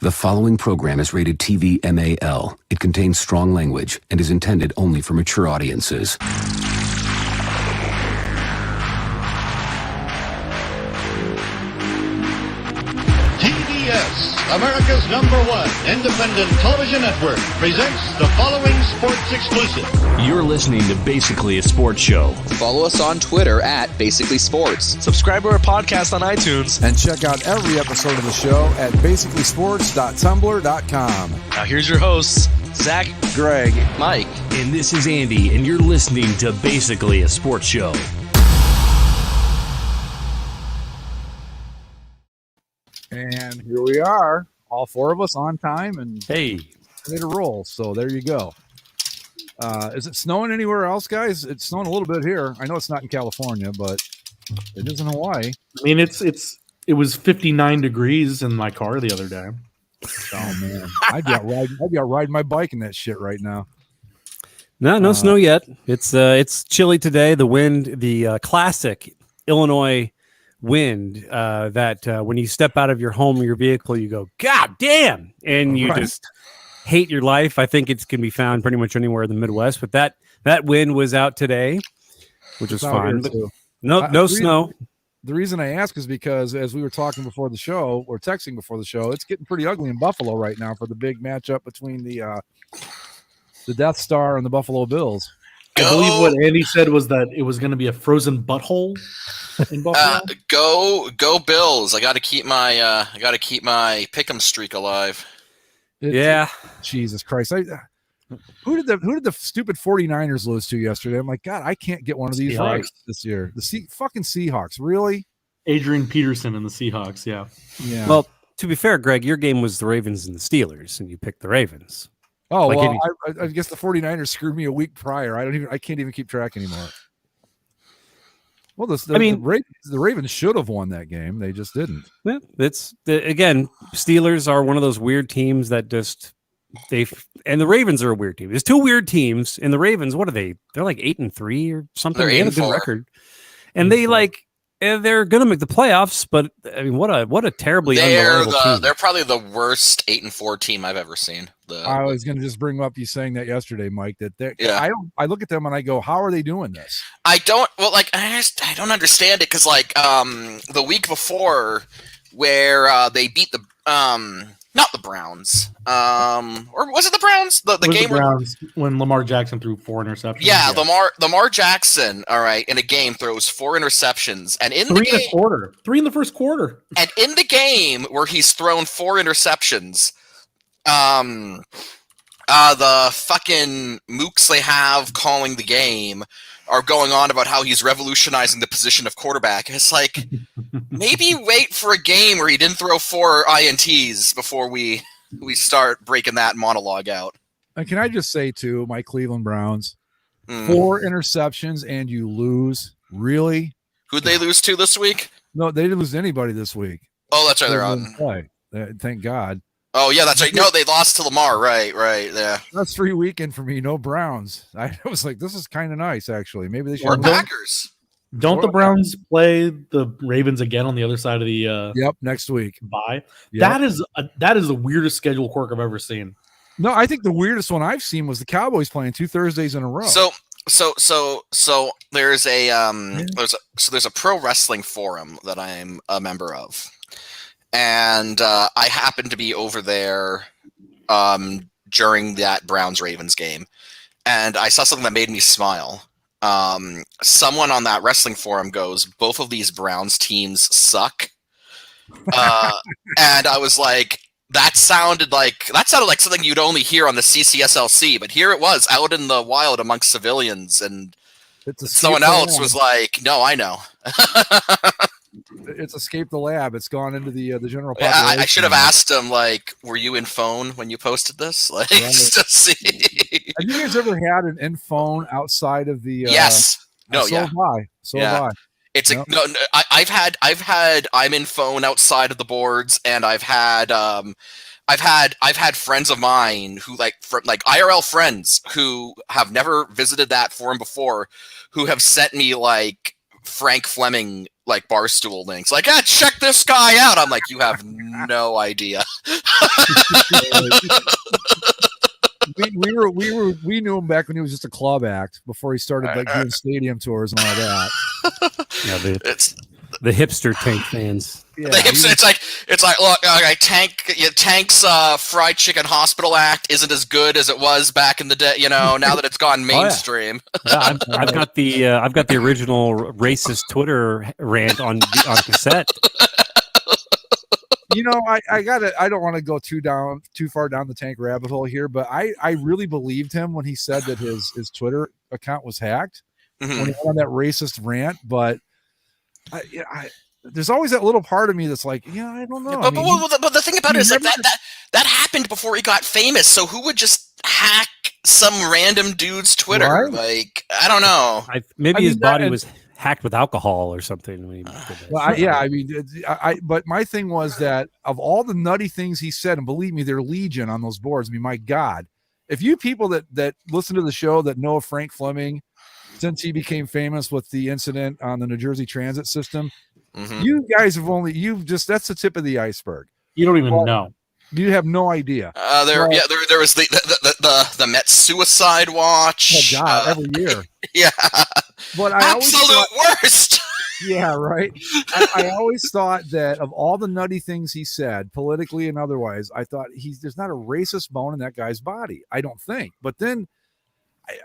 The following program is rated TV MAL. It contains strong language and is intended only for mature audiences. TBS, America's #1 independent television network, presents the following sports exclusive. You're listening to Basically a Sports Show. Follow us on Twitter at Basically Sports. Subscribe to our podcast on iTunes. And check out every episode of the show at basicallysports.tumblr.com. Now here's your hosts, Zach, Greg, Mike. and this is Andy, and you're listening to Basically a Sports Show. And here we are, all four of us on time and Hey. ready to roll. So there you go. Is it snowing anywhere else, guys? It's snowing a little bit here. I know it's not in California, but it is in Hawaii. I mean, it was 59 degrees in my car the other day. Oh man, I'd be out riding my bike in that shit right now. No snow yet. It's chilly today. The wind, the classic Illinois wind, that when you step out of your home or your vehicle, you go, God damn, and you just hate your life. I think it can be found pretty much anywhere in the Midwest, but that wind was out today, which was fine. But no snow. The reason I ask is because as we were talking before the show, or texting before the show, it's getting pretty ugly in Buffalo right now for the big matchup between the Death Star and the Buffalo Bills. I believe what Andy said was that it was going to be a frozen butthole in Buffalo. Go Bills! I got to keep my pick'em streak alive. Jesus Christ! Who did the stupid 49ers lose to yesterday? I'm like, God, I can't get one of these right this year. The fucking Seahawks, really? Adrian Peterson and the Seahawks, yeah. Well, to be fair, Greg, your game was the Ravens and the Steelers, and you picked the Ravens. Oh, well, I guess the 49ers screwed me a week prior. I can't even keep track anymore. Well, the Ravens should have won that game. They just didn't. Yeah, again, Steelers are one of those weird teams that just and the Ravens are a weird team. There's two weird teams, and the Ravens, what are they? They're like 8-3 or something. They have a good record, and they're going to make the playoffs. But I mean, what a terribly unreliable team. They're probably the worst 8-4 team I've ever seen. I was going to just bring up you saying that yesterday, Mike. I look at them and I go, how are they doing this? I don't understand it because the week before where they beat the not the Browns, or was it the Browns? The game the Browns when Lamar Jackson threw 4 interceptions. Yeah, Lamar Jackson. All right, in a game throws 4 interceptions, and in three in the first quarter, and in the game where he's thrown 4 interceptions, the fucking mooks they have calling the game are going on about how he's revolutionizing the position of quarterback. It's like, maybe wait for a game where he didn't throw 4 INTs before we start breaking that monologue out. And can I just say, too, my Cleveland Browns, 4 interceptions and you lose? Really? Who'd they lose to this week? No, they didn't lose to anybody this week. Oh, that's right. They're on. Thank God. Oh, yeah, that's right. No, they lost to Lamar. Right, yeah. That's free weekend for me. No Browns. I was like, this is kind of nice, actually. Maybe they should. Or Packers. Don't the Browns play the Ravens again on the other side of the next week. Bye. Yep. That is the weirdest schedule quirk I've ever seen. No, I think the weirdest one I've seen was the Cowboys playing 2 Thursdays in a row. So there's a pro wrestling forum that I'm a member of. And I happened to be over there during that Browns-Ravens game, and I saw something that made me smile. Someone on that wrestling forum goes, both of these Browns teams suck. And I was like, that sounded like something you'd only hear on the CCSLC, but here it was out in the wild amongst civilians, and someone else was like, no, I know. It's escaped the lab. It's gone into the general population. I should have asked him, were you in phone when you posted this? Just to see. Have you guys ever had an in phone outside of the? Yes. No. So have I. Have I. It's I've had I'm in phone outside of the boards, and I've had friends of mine who IRL friends who have never visited that forum before, who have sent me Frank Fleming Barstool links, check this guy out. I'm like, you have no idea. We knew him back when he was just a club act before he started like doing stadium tours and all that. Yeah, It's the hipster Tank fans. Yeah, it's like look, Tank's fried chicken hospital act isn't as good as it was back in the day. Now that it's gone mainstream. Yeah, I've got the original racist Twitter rant on cassette. I don't want to go too far down the Tank rabbit hole here, but I really believed him when he said that his Twitter account was hacked when he went on that racist rant. But there's always that little part of me that's like, I don't know. But the thing about it is like that happened before he got famous. So who would just hack some random dude's Twitter? Right? Like, I don't know. Maybe his body was hacked with alcohol or something. When he did that. Well, but my thing was that of all the nutty things he said, and believe me, they're legion on those boards. I mean, my God, if you people that listen to the show that know of Frank Fleming since he became famous with the incident on the New Jersey transit system, you guys have that's the tip of the iceberg. You don't even know. You have no idea. There was the Met suicide watch. Oh God, every year. Yeah. But absolute worst. Yeah, right. I always thought that of all the nutty things he said, politically and otherwise, I thought there's not a racist bone in that guy's body. I don't think. But then,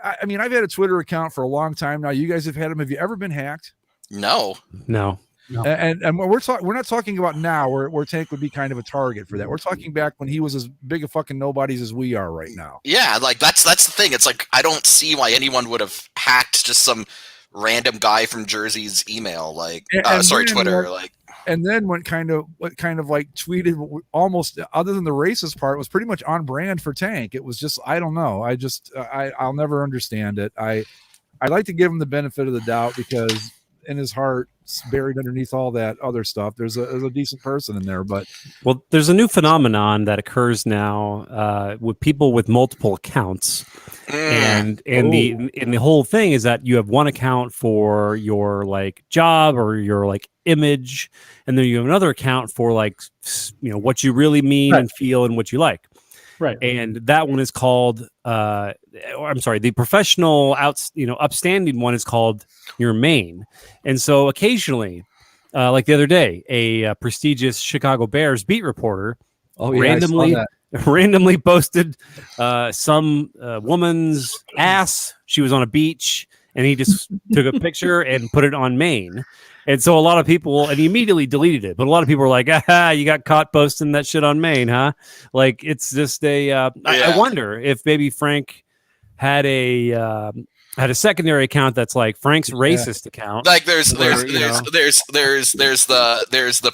I mean, I've had a Twitter account for a long time now. You guys have had them. Have you ever been hacked? No. And we're not talking about now where Tank would be kind of a target for that. We're talking back when he was as big a fucking nobodies as we are right now. Yeah, like that's the thing. It's like I don't see why anyone would have hacked just some random guy from Jersey's email, like Twitter, and then what kind of like tweeted almost, other than the racist part, was pretty much on brand for Tank. It was just, I don't know. I'll never understand it. I like to give him the benefit of the doubt because in his heart, buried underneath all that other stuff, there's a decent person in there. But there's a new phenomenon that occurs now with people with multiple accounts, and the whole thing is that you have one account for your like job or your like image, and then you have another account for like what you really mean and feel and what you like. Right. And that one is called I'm sorry, the professional upstanding one is called your main. And so occasionally, like the other day, a prestigious Chicago Bears beat reporter randomly posted some woman's ass. She was on a beach, and he just took a picture and put it on main. And so a lot of people, and he immediately deleted it, but a lot of people were like, you got caught posting that shit on main, huh? Like, it's just I wonder if maybe Frank had a secondary account that's like Frank's racist account. Like there's the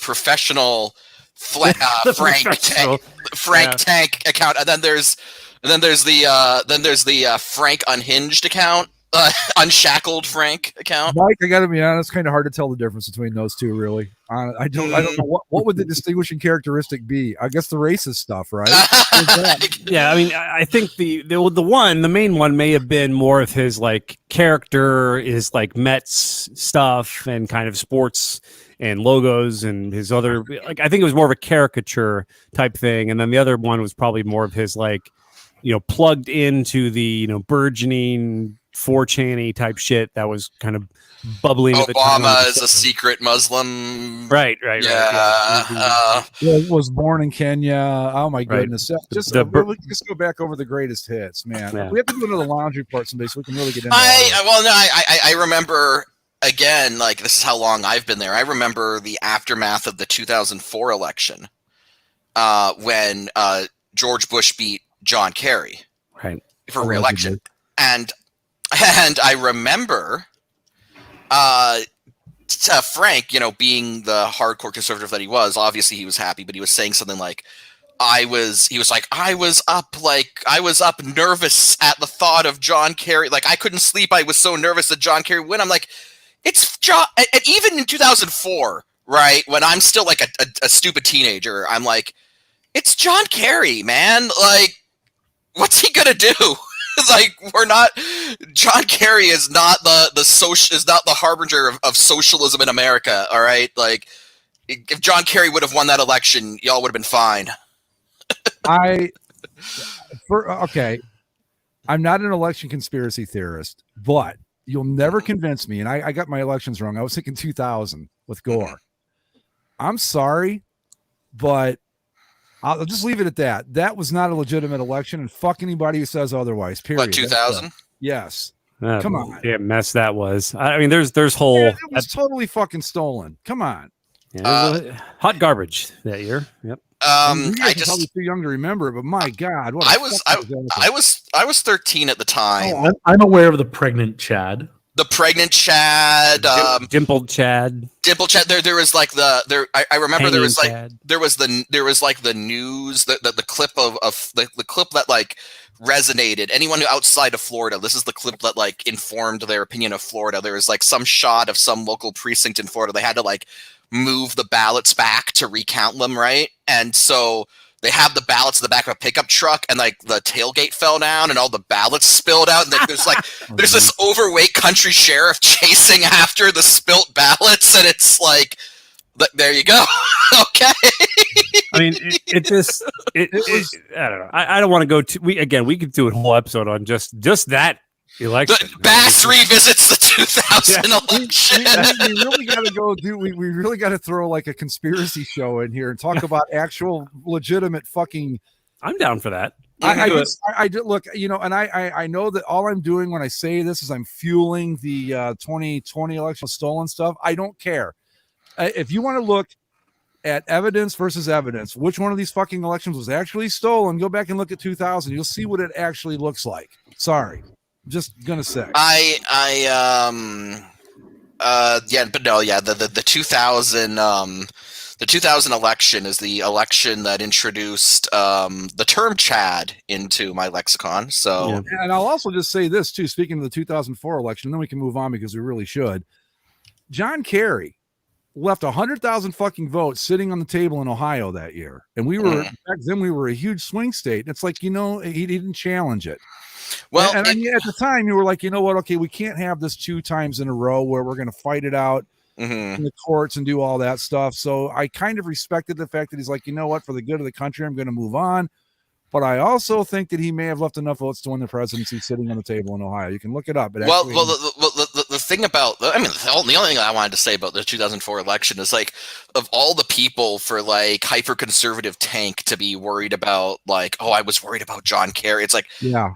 professional Frank Tank account, and then there's the Frank Unhinged account. Unshackled Frank account. Mike, I gotta be honest, it's kind of hard to tell the difference between those two, really. I don't know what would the distinguishing characteristic be. I guess the racist stuff, right? Yeah, I mean, I think the main one may have been more of his like character, his like Mets stuff and kind of sports and logos, and his other, like, I think it was more of a caricature type thing, and then the other one was probably more of his like, plugged into the burgeoning 4chan-y type shit that was kind of bubbling. Obama is a secret Muslim. Right. Yeah. Was born in Kenya. Oh my goodness. Right. Just go back over the greatest hits, man. Yeah. We have to do another laundry report someday so we can really get into I remember, again, like, this is how long I've been there. I remember the aftermath of the 2004 election when George Bush beat John Kerry for re-election. And I remember Frank, being the hardcore conservative that he was, obviously he was happy, but he was saying something like, I was up nervous at the thought of John Kerry. Like, I couldn't sleep. I was so nervous that John Kerry win. I'm like, it's John. And even in 2004, right, when I'm still like a stupid teenager, I'm like, it's John Kerry, man. Like, what's he gonna do? Like, John Kerry is not the harbinger of socialism in America. All right. Like, if John Kerry would have won that election, y'all would have been fine. Okay, I'm not an election conspiracy theorist, but you'll never convince me. And I got my elections wrong. I was thinking 2000 with Gore. I'm sorry, but I'll just leave it at that. That was not a legitimate election, and fuck anybody who says otherwise. Period. What, 2000? Yes. Oh, Come on. Yeah, mess that was. I mean, there's whole. Yeah, it was totally fucking stolen. Come on. Yeah, hot garbage that year. Yep. You guys are probably too young to remember it, but my God, what I was 13 at the time. Oh, I'm aware of the pregnant Chad. The pregnant Chad, Dimpled Chad. Dimpled Chad. There was like I remember Hanging there was like Chad. there was like the news the clip of the clip that like resonated. Anyone outside of Florida, this is the clip that like informed their opinion of Florida. There was like some shot of some local precinct in Florida. They had to like move the ballots back to recount them, right? And so they have the ballots in the back of a pickup truck, and like the tailgate fell down, and all the ballots spilled out. And there's like there's this overweight country sheriff chasing after the spilt ballots, and it's like, there you go. Okay. I mean, it just I don't know. I don't want to go to. We could do a whole episode on just that election. Bass revisits the 2000 election. We really got to go do. We really got to throw like a conspiracy show in here and talk about actual legitimate fucking. I'm down for that. I look, and I know that all I'm doing when I say this is I'm fueling the 2020 election stolen stuff. I don't care. If you want to look at evidence versus evidence, which one of these fucking elections was actually stolen, go back and look at 2000. You'll see what it actually looks like. Sorry. Just gonna say. The 2000 election is the election that introduced the term Chad into my lexicon. So, yeah. And I'll also just say this too. Speaking of the 2004 election, then we can move on because we really should. John Kerry left 100,000 fucking votes sitting on the table in Ohio that year, and we were back then we were a huge swing state. And it's like he didn't challenge it. Well, and at the time you were like, you know what? Okay, we can't have this 2 times in a row where we're going to fight it out in the courts and do all that stuff. So I kind of respected the fact that he's like, you know what? For the good of the country, I'm going to move on. But I also think that he may have left enough votes to win the presidency sitting on the table in Ohio. You can look it up. But the thing about, the only thing I wanted to say about the 2004 election is like, of all the people for like hyper conservative tank to be worried about, like, oh, I was worried about John Kerry. It's like, yeah.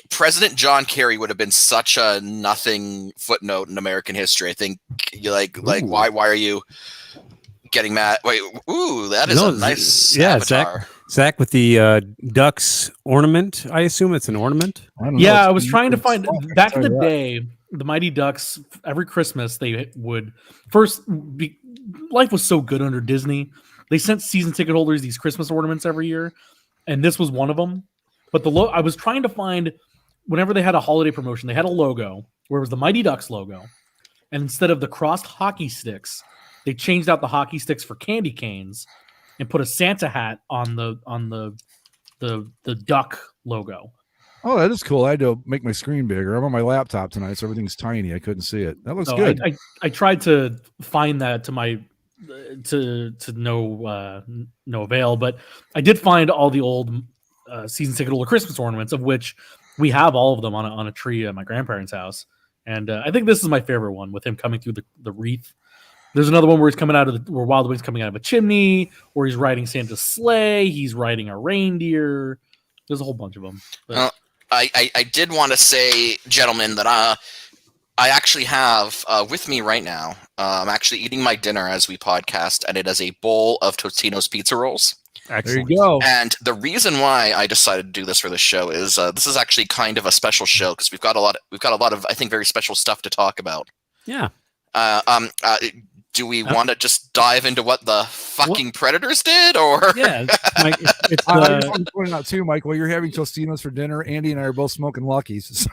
President John Kerry would have been such a nothing footnote in American history. I think why are you getting mad? Wait, that is a nice avatar. Zach with the duck's ornament. I assume it's an ornament. I was trying to find back in the day. The Mighty Ducks, every Christmas they would life was so good under Disney. They sent season ticket holders these Christmas ornaments every year, and this was one of them. But I was trying to find, whenever they had a holiday promotion, they had a logo where it was the Mighty Ducks logo. And instead of the crossed hockey sticks, they changed out the hockey sticks for candy canes and put a Santa hat on the duck logo. Oh, that is cool. I had to make my screen bigger. I'm on my laptop tonight, so everything's tiny. I couldn't see it. That looks good. I tried to find that to no avail, but I did find all the old season ticket holder Christmas ornaments, of which we have all of them on a tree at my grandparents' house. And I think this is my favorite one, with him coming through the wreath. There's another one where he's coming where Wild Wing's coming out of a chimney, or he's riding Santa's sleigh. He's riding a reindeer. There's a whole bunch of them. But I did want to say, gentlemen, that I actually have with me right now. I'm actually eating my dinner as we podcast, and it is a bowl of Totino's pizza rolls. Excellent. There you go. And the reason why I decided to do this for this show is this is actually kind of a special show because we've got a lot of I think very special stuff to talk about. Yeah. Do we want to just dive into what the fucking Predators did, or? Yeah, I just want to point out too, Mike. While you're having Tostinos for dinner, Andy and I are both smoking Luckies. So.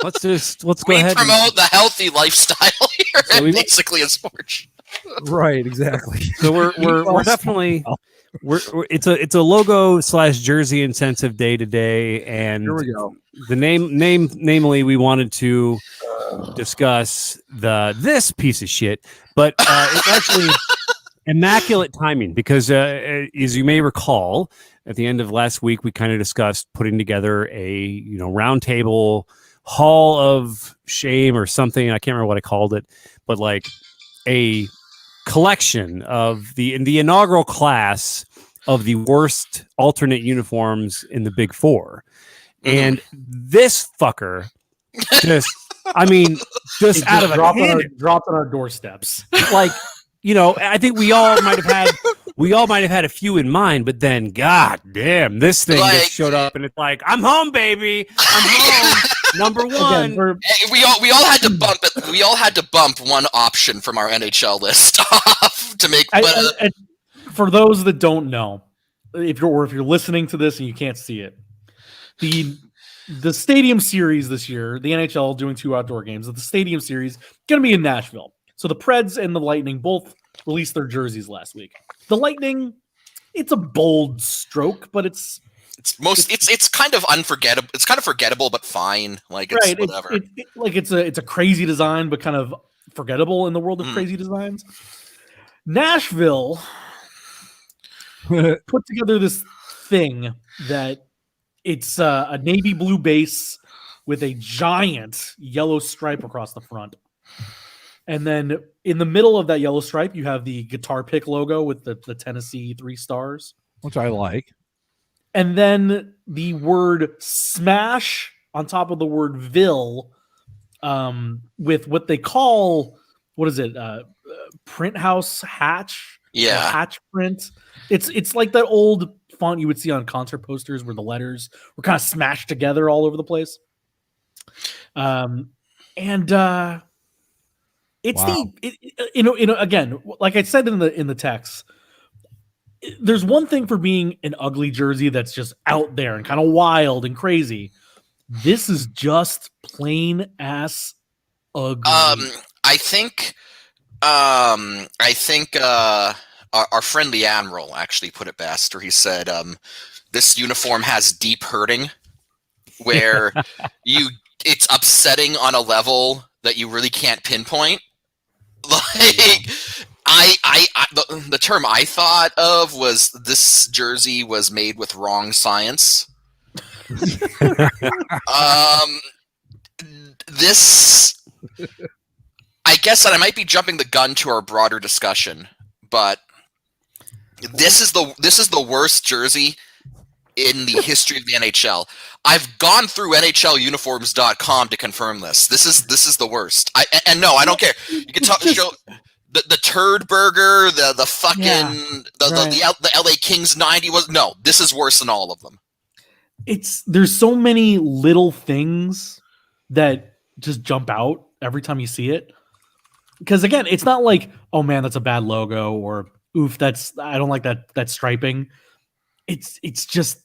let's go ahead. We promote the healthy lifestyle here, so basically a sports. Right, exactly. So we're definitely it's a logo / jersey intensive day today, and here we go. The namely we wanted to discuss this piece of shit, but it's actually immaculate timing because, as you may recall, at the end of last week, we kind of discussed putting together a roundtable hall of shame or something. I can't remember what I called it, but like a collection of the inaugural class of the worst alternate uniforms in the Big Four. And this fucker just out of dropped on our doorsteps. Like, I think we all might have had a few in mind, but then god damn, this thing just showed up and it's like, I'm home, baby. I'm home. Number one. Again, we all had to bump it. We all had to bump one option from our NHL list off to make. For those that don't know, if you're listening to this and you can't see it, the Stadium Series this year, the NHL doing 2 outdoor games. The Stadium Series going to be in Nashville. So the Preds and the Lightning both released their jerseys last week. The Lightning, it's a bold stroke, but it's kind of unforgettable. It's kind of forgettable, but fine. Like it's right, whatever. It's a crazy design, but kind of forgettable in the world of crazy designs. Nashville put together this thing that it's a navy blue base with a giant yellow stripe across the front. And then in the middle of that yellow stripe, you have the guitar pick logo with the Tennessee 3 stars. Which I like. And then the word smash on top of the word Ville with what they call, print house hatch? Yeah. Hatch print. It's like that old font you would see on concert posters where the letters were kind of smashed together all over the place. It's again, like I said in the text, there's one thing for being an ugly jersey that's just out there and kind of wild and crazy. This is just plain ass ugly. I think our friend the Admiral actually put it best, or he said, this uniform has deep hurting, where it's upsetting on a level that you really can't pinpoint. Like, the term I thought of was this jersey was made with wrong science. This, I guess that I might be jumping the gun to our broader discussion, but this is the worst jersey in the history of the NHL. I've gone through NHLuniforms.com to confirm this. This is the worst. I don't care. You can show the turd burger, the fucking the LA Kings 90 was no. This is worse than all of them. There's so many little things that just jump out every time you see it. Because again, it's not like, oh man, that's a bad logo, or oof, I don't like that striping. It's just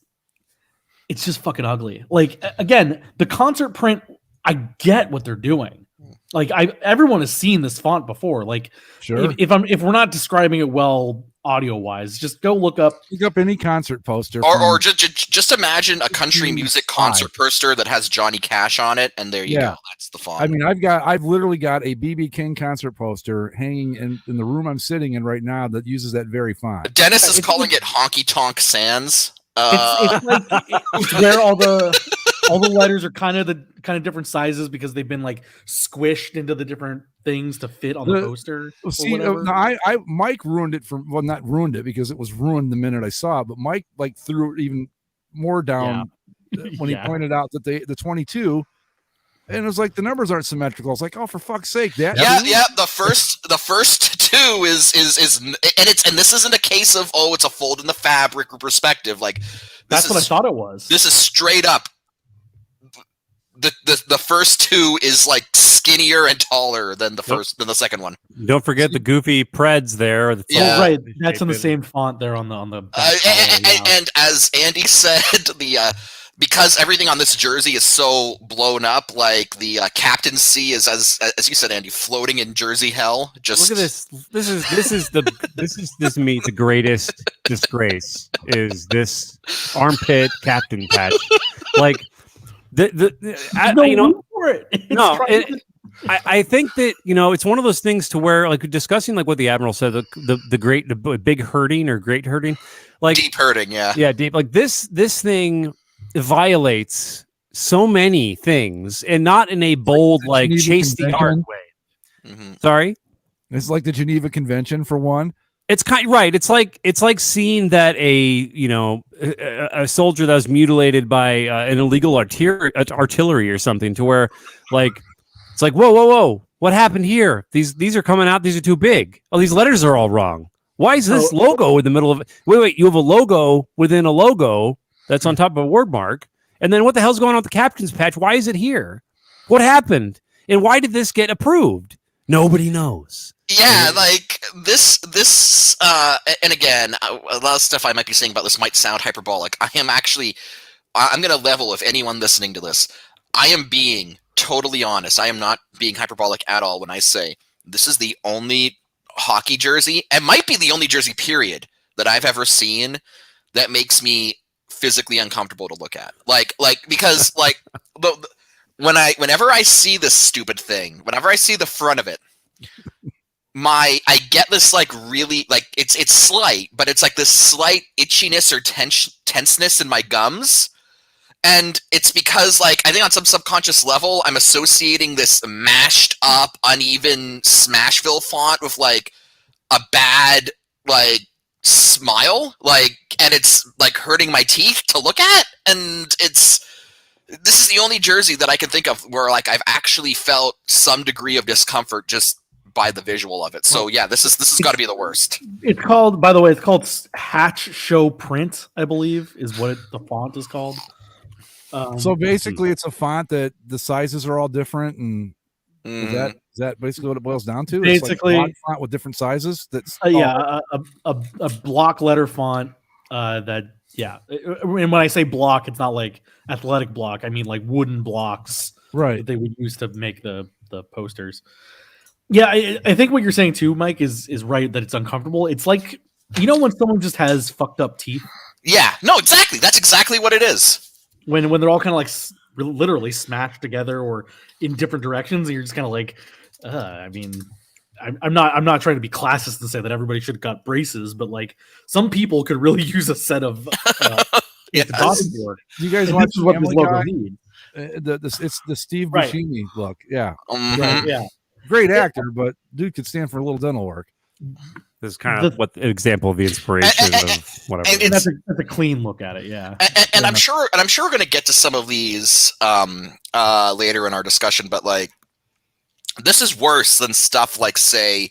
fucking ugly. Like, again, the concert print, I get what they're doing. Like, everyone has seen this font before. Like, sure. If we're not describing it well audio wise, just go look up any concert poster, or just imagine a country music concert poster that has Johnny Cash on it, and there you go. That's the font. I mean, I've literally got a BB King concert poster hanging in the room I'm sitting in right now that uses that very font. Dennis is calling it Honky Tonk Sans. It's like it's where all the letters are kind of different sizes because they've been like squished into the different things to fit on the poster. See, Mike ruined it not ruined it because it was ruined the minute I saw it, but Mike like threw it even more down when he pointed out that the 22. And it was like the numbers aren't symmetrical. It's like, oh, for fuck's sake, that. Yeah. The first two is and this isn't a case of it's a fold in the fabric or perspective. Like that's what I thought it was. This is straight up. The first two is like skinnier and taller than the second one. Don't forget the goofy Preds there. Right. That's in the same font there on the. And as Andy said, because everything on this jersey is so blown up, like the captaincy is, as you said, Andy, floating in jersey hell. Just look at this. This is the greatest disgrace is this armpit captain patch. Like for it. I think that it's one of those things to where like discussing like what the Admiral said, the big hurting or great hurting, like Deep hurting, yeah, deep like this thing violates so many things and not in a bold like chase the art way. Mm-hmm. Sorry, it's like the Geneva Convention for one. It's kind right. It's like seeing that a soldier that was mutilated by an illegal artillery or something, to where like it's like whoa, what happened here? These are coming out. These are too big. Oh, these letters are all wrong. Why is this logo in the middle of it? Wait, you have a logo within a logo that's on top of a word mark, and then what the hell's going on with the captain's patch? Why is it here? What happened? And why did this get approved? Nobody knows. Yeah, like this, and again, a lot of stuff I might be saying about this might sound hyperbolic. I'm going to level if anyone listening to this. I am being totally honest. I am not being hyperbolic at all when I say this is the only hockey jersey, and might be the only jersey, period, that I've ever seen that makes me physically uncomfortable to look at. Because whenever I see this stupid thing, whenever I see the front of it, I get this like really like it's slight, but it's like this slight itchiness or tenseness in my gums, and it's because like I think on some subconscious level I'm associating this mashed up, uneven Smashville font with like a bad like smile, like, and it's like hurting my teeth to look at, and this is the only jersey that I can think of where like I've actually felt some degree of discomfort just by the visual of it. So yeah, this has got to be the worst. It's called, by the way, it's called Hatch Show Print, I believe, is what the font is called. So basically, it's a font that the sizes are all different, and is that basically what it boils down to? Basically, it's like font with different sizes. That's a block letter font. And when I say block, it's not like athletic block. I mean like wooden blocks, right? That they would use to make the posters. Yeah, I think what you're saying too, Mike, is right, that it's uncomfortable. It's like, when someone just has fucked up teeth. Yeah, no, exactly. That's exactly what it is. When they're all kind of like literally smashed together or in different directions, and you're just kind of like, I mean, I'm not trying to be classist and say that everybody should have got braces, but like some people could really use a set of yes. board. You guys watch Family Guy? It's the Steve Buscemi look. Yeah, right, yeah. Great actor, but dude could stand for a little dental work. This is kind of what an example of the inspiration of whatever. And that's a clean look at it, yeah. And I'm sure we're going to get to some of these later in our discussion, but like this is worse than stuff like, say,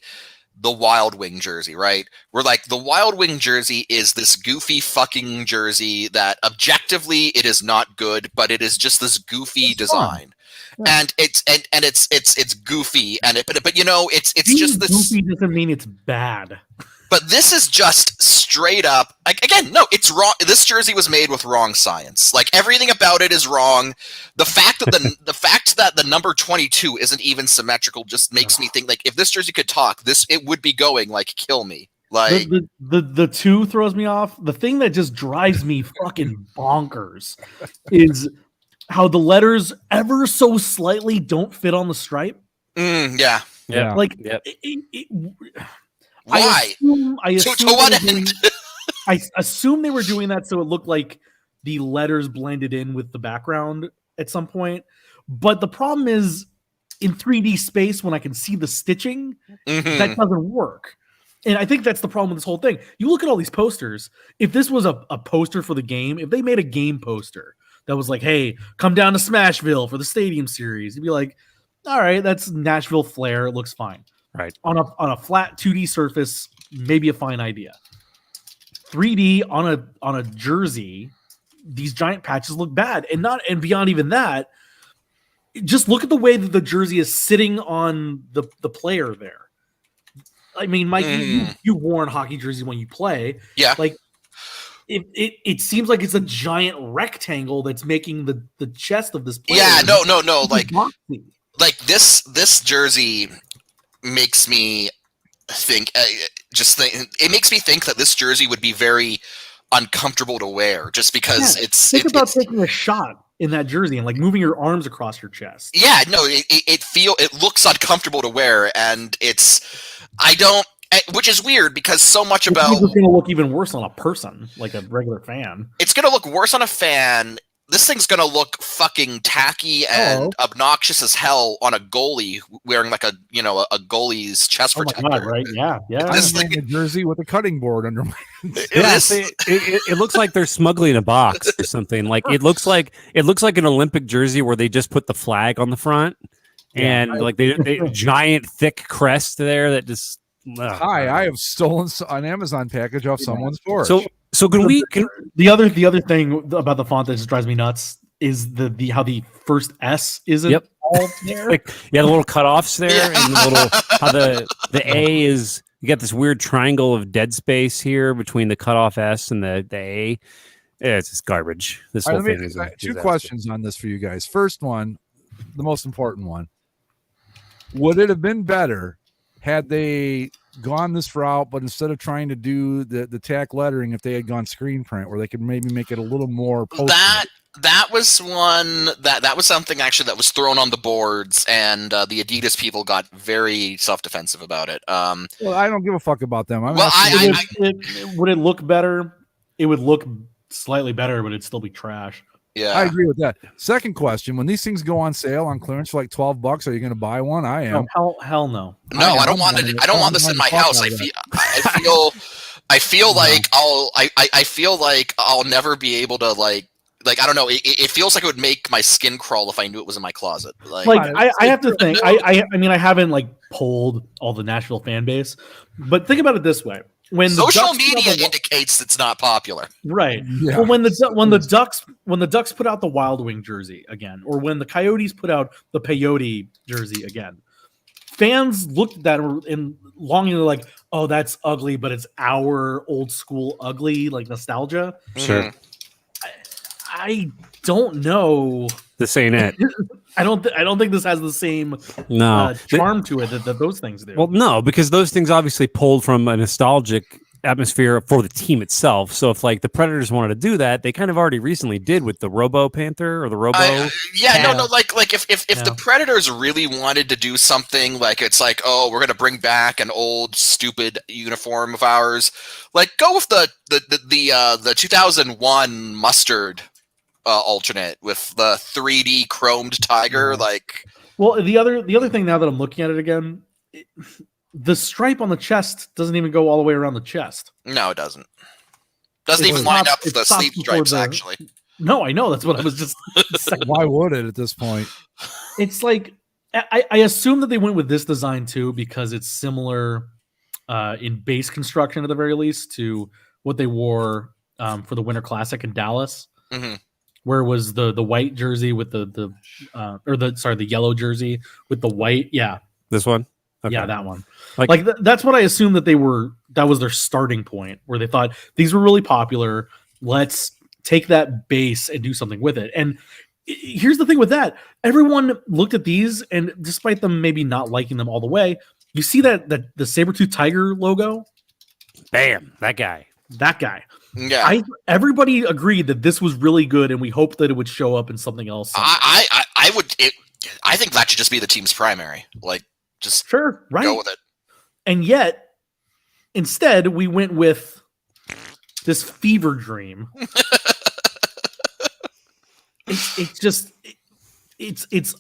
the Wild Wing jersey, right? Where like the Wild Wing jersey is this goofy fucking jersey that objectively it is not good, but it is just this goofy design. Yeah. And it's goofy, and but it's just this goofy doesn't mean it's bad. But this is just straight up like, again, no, it's wrong. This jersey was made with wrong science. Like everything about it is wrong. The fact that the fact that the number 22 isn't even symmetrical just makes me think like if this jersey could talk, it would be going like kill me. Like the 2 throws me off. The thing that just drives me fucking bonkers is how the letters ever so slightly don't fit on the stripe. Yeah. Like why? I assume they were doing that so it looked like the letters blended in with the background at some point. But the problem is in 3D space, when I can see the stitching, that doesn't work. And I think that's the problem with this whole thing. You look at all these posters. If this was a poster for the game, if they made a game poster that was like, hey, come down to Smashville for the Stadium Series, you'd be like, all right, that's Nashville flair. It looks fine. Right. On a flat 2D surface, maybe a fine idea. 3D on a jersey, these giant patches look bad. And beyond even that, just look at the way that the jersey is sitting on the player there. I mean, Mike, you've worn hockey jerseys when you play. Yeah. Like it seems like it's a giant rectangle that's making the chest of this player. Yeah, no. Like this jersey makes me think. It makes me think that this jersey would be very uncomfortable to wear, just because think about taking a shot in that jersey and like moving your arms across your chest. Yeah, no, it looks uncomfortable to wear, and which is weird because so much It's about going to look even worse on a person, like a regular fan. it's going to look worse on a fan. This thing's going to look fucking tacky and obnoxious as hell on a goalie wearing like a goalie's chest protector. God, right? Yeah. I'm wearing a jersey with a cutting board under my. It looks like they're smuggling a box or something. Like it looks like an Olympic jersey where they just put the flag on the front and like they giant thick crest there that just. Hi, I have stolen an Amazon package off someone's porch. So the other thing about the font that just drives me nuts is the how the first S isn't all there. The little cutoffs there, and the little how the A is. You got this weird triangle of dead space here between the cutoff S and the A. Yeah, it's just garbage. This whole thing is two questions on this for you guys. First one, the most important one: would it have been better had they gone this route, but instead of trying to do the tack lettering, if they had gone screen print, where they could maybe make it a little more that was one that was something actually that was thrown on the boards, and the Adidas people got very self-defensive about it. Well, I don't give a fuck about them. Would it look better? It would look slightly better, but it'd still be trash. Yeah, I agree with that. Second question: when these things go on sale on clearance for like $12, are you going to buy one? I am. No, hell no. No, I don't want it. I don't want this in my house. I feel like I'll never be able to like I don't know. It feels like it would make my skin crawl if I knew it was in my closet. I have to think. I mean, I haven't like polled all the Nashville fan base, but think about it this way: when social media indicates it's not popular, right? Yeah. Well, when the Ducks put out the Wild Wing jersey again, or when the Coyotes put out the Peyote jersey again, fans looked at that and longingly like, "Oh, that's ugly," but it's our old school ugly, like nostalgia. Sure. I don't know. This ain't it. I don't think this has the same charm to it that those things do. Well, no, because those things obviously pulled from a nostalgic atmosphere for the team itself. So if like the Predators wanted to do that, they kind of already recently did with the Robo Panther or the Robo. Like if the Predators really wanted to do something like it's like, oh, we're gonna bring back an old stupid uniform of ours, like go with the 2001 mustard alternate with the 3D chromed tiger. Well, the other thing now that I'm looking at it again, the stripe on the chest doesn't even go all the way around the chest. No, it doesn't. Doesn't even line up the sleeve stripes, actually. No, I know. That's what I was just saying. Why would it at this point? It's like, I assume that they went with this design too because it's similar in base construction at the very least to what they wore for the Winter Classic in Dallas. Mm-hmm. Where it was the white jersey with the yellow jersey with the white. Yeah. This one? Okay. Yeah, that one. That's what I assumed that they were. That was their starting point, where they thought these were really popular. Let's take that base and do something with it. And here's the thing with that: everyone looked at these, and despite them maybe not liking them all the way, you see that the saber-tooth tiger logo. Bam! That guy. Yeah. Everybody agreed that this was really good, and we hoped that it would show up in something else. I think that should just be the team's primary. Like. Just go with it. And yet, instead, we went with this fever dream. It's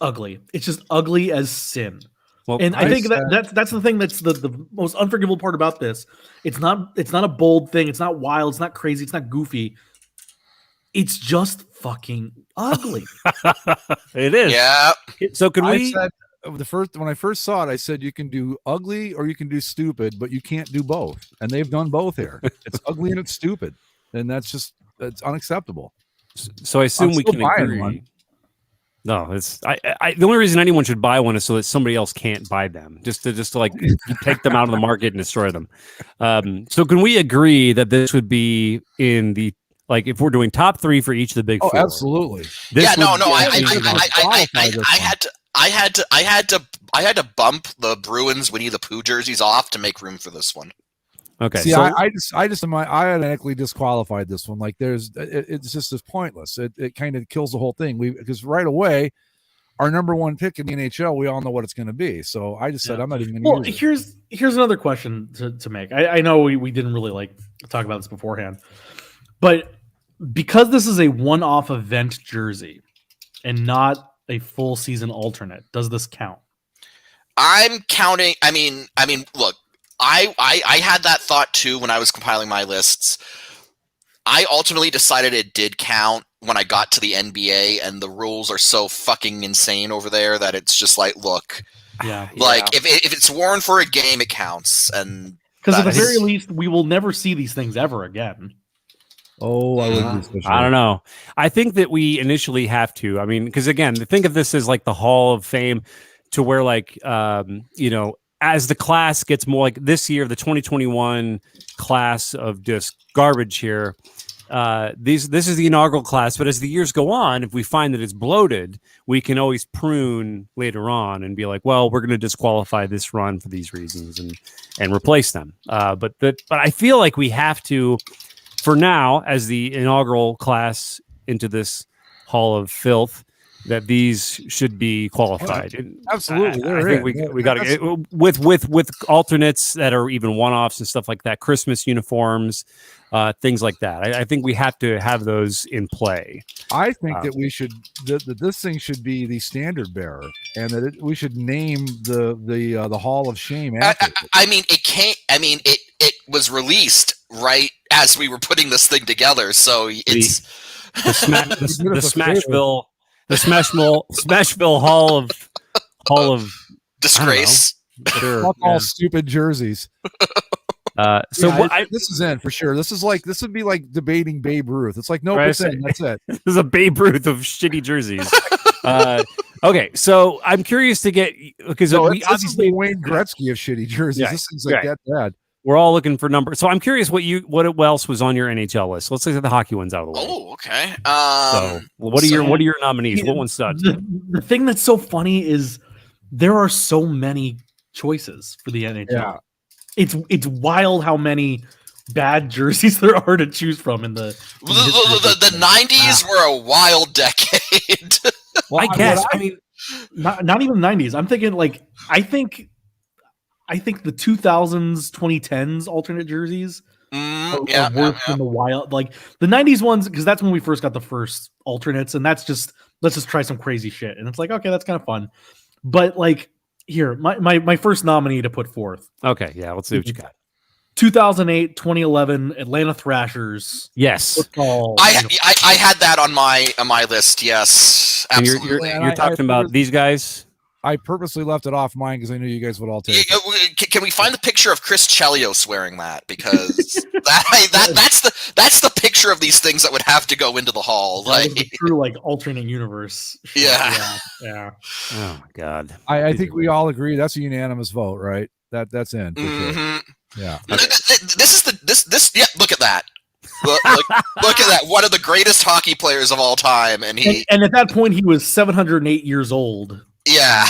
ugly. It's just ugly as sin. Well, and I think that's the thing that's the most unforgivable part about this. It's not a bold thing. It's not wild. It's not crazy. It's not goofy. It's just fucking ugly. It is. Yeah. So can we? When I first saw it, I said you can do ugly or you can do stupid, but you can't do both. And they've done both here. It's ugly and it's stupid, and that's unacceptable. So I assume we can agree. One. No, it's the only reason anyone should buy one is so that somebody else can't buy them, just to like take them out of the market and destroy them. So can we agree that this would be in the like if we're doing top 3 for each of the big four? Oh, absolutely. I had to bump the Bruins Winnie the Pooh jerseys off to make room for this one. Okay. See, so I automatically disqualified this one. Like, it's just as pointless. It kind of kills the whole thing. Because right away, our number one pick in the NHL, we all know what it's going to be. So I just said I'm not even going to use it. Here's another question to make. I know we didn't really like talk about this beforehand, but because this is a one-off event jersey and not a full season alternate, does this count? I'm counting. I mean, look, I had that thought too when I was compiling my lists. I ultimately decided it did count when I got to the NBA, and the rules are so fucking insane over there that it's just like, look, if it's worn for a game, it counts. And because at the very least, we will never see these things ever again. Oh, I don't know. I think that we initially have to. I mean, because again, think of this as like the Hall of Fame, to where like as the class gets more, like this year, the 2021 class of just garbage here. This is the inaugural class, but as the years go on, if we find that it's bloated, we can always prune later on and be like, well, we're going to disqualify this run for these reasons and replace them. But I feel like we have to, for now, as the inaugural class into this Hall of Filth, that these should be qualified. Absolutely, I think we got to get with alternates that are even one-offs and stuff like that. Christmas uniforms, things like that. I think we have to have those in play. I think that we should that this thing should be the standard bearer, and that we should name the Hall of Shame after it. I mean, it can't. I mean, it was released right as we were putting this thing together, so it's the Smashville Hall of disgrace. Sure, all stupid jerseys. This is in for sure. This would be like debating Babe Ruth. It's like, nope, it's in. That's it. This is a Babe Ruth of shitty jerseys. Okay, so I'm curious to get, because we obviously Wayne Gretzky of shitty jerseys. Yeah, this thing's like that bad. We're all looking for numbers. So I'm curious what else was on your NHL list. Let's look at the hockey ones out of the way. Oh, okay. What are your nominees? What one's stud? The thing that's so funny is there are so many choices for the NHL. Yeah. It's wild how many bad jerseys there are to choose from in the 90s were a wild decade. Well, I guess. I mean, not even the 90s. I'm thinking I think the 2000s, 2010s alternate jerseys are worse than the wild. Like the 90s ones, because that's when we first got the first alternates, and that's just, let's just try some crazy shit. And it's like, okay, that's kind of fun. But like here, my first nominee to put forth. Okay, yeah, let's see what you got. 2008, 2011 Atlanta Thrashers. Yes. Football. I had that on my list. Yes, absolutely. And you're talking about these guys. I purposely left it off mine because I knew you guys would all take it. Can we find the picture of Chris Chelios wearing that? Because that's the picture of these things that would have to go into the hall. Like true, like alternate universe. Yeah. Oh my god. I think we all agree that's a unanimous vote, right? That's in. Mm-hmm. Sure. Yeah. This. Yeah. Look at that. Look at that. One of the greatest hockey players of all time, and at that point he was 708 years old. Yeah.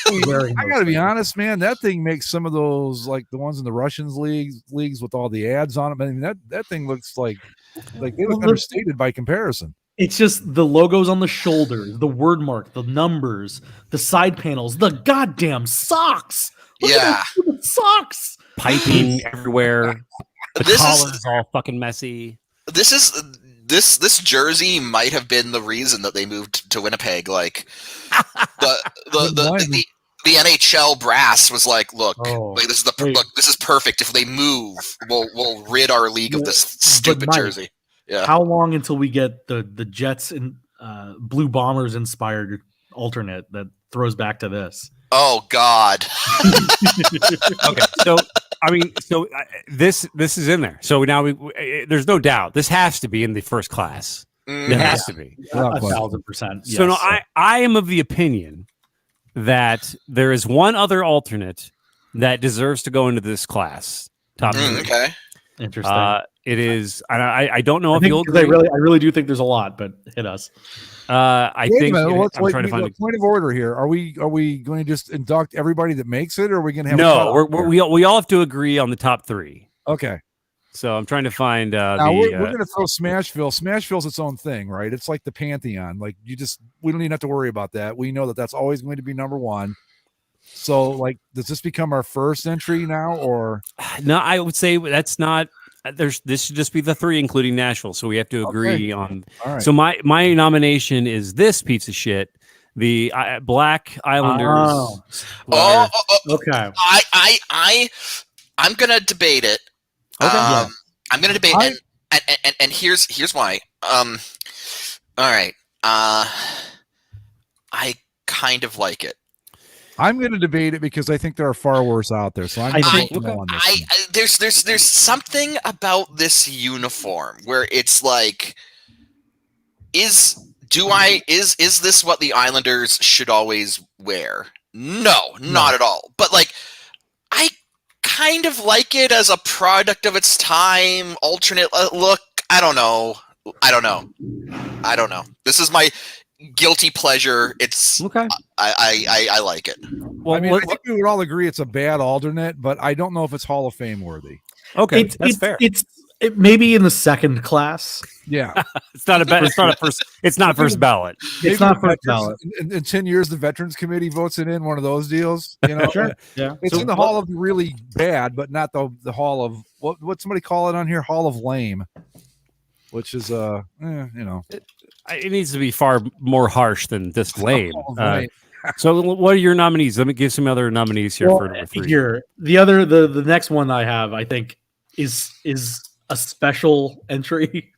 I gotta be honest, man. That thing makes some of those, like the ones in the Russians leagues with all the ads on them. I mean, that thing looks like they look understated by comparison. It's just the logos on the shoulders, the word mark, the numbers, the side panels, the goddamn socks. Look at those socks. Piping everywhere. The collar's all fucking messy. This jersey might have been the reason that they moved to Winnipeg. Like the NHL brass was like, look, this is perfect. If they move, we'll rid our league of this stupid jersey. Yeah. How long until we get the Jets and Blue Bombers inspired alternate that throws back to this? Oh God. Okay, so I mean, this is in there. So now there's no doubt this has to be in the first class. It has to be 1,000%. Yes. So no, I am of the opinion that there is one other alternate that deserves to go into this class. Top three. Okay. Interesting. It is. I don't know if you'll agree. I really do think there's a lot, but hit us. I think I'm trying to find a point of order here. Are we going to just induct everybody that makes it, or are we going to have? No, we all have to agree on the top three. Okay. So I'm trying to find Now we're going to throw Smashville. Smashville's its own thing, right? It's like the Pantheon. Like we don't even have to worry about that. We know that that's always going to be number one. So, like, does this become our first entry now, or no? I would say that's not. This should just be the 3, including Nashville. So we have to agree on. All right. So my nomination is this piece of shit, the Black Islanders. Okay. I'm gonna debate it. Okay. I'm gonna debate it, and here's why. All right. I kind of like it. I'm going to debate it because I think there are far worse out there. So I'm going to vote no on this. There's something about this uniform where it's like, is this what the Islanders should always wear? No, not at all. But like, I kind of like it as a product of its time, alternate look. I don't know. This is my guilty pleasure. It's okay. I like it. Well, I mean, I think we would all agree it's a bad alternate, but I don't know if it's Hall of Fame worthy. Okay, that's fair. It may be in the second class. Yeah, it's not first. It's not first ballot. It's not first ballot. In 10 years, the Veterans Committee votes it in one of those deals. You know, sure. Yeah, it's in the Hall of really bad, but not the Hall of what somebody call it on here, Hall of Lame, which is you know. It needs to be far more harsh than this lame. So, what are your nominees? Let me give some other nominees here for number 3. Here, the next one I have, I think, is a special entry.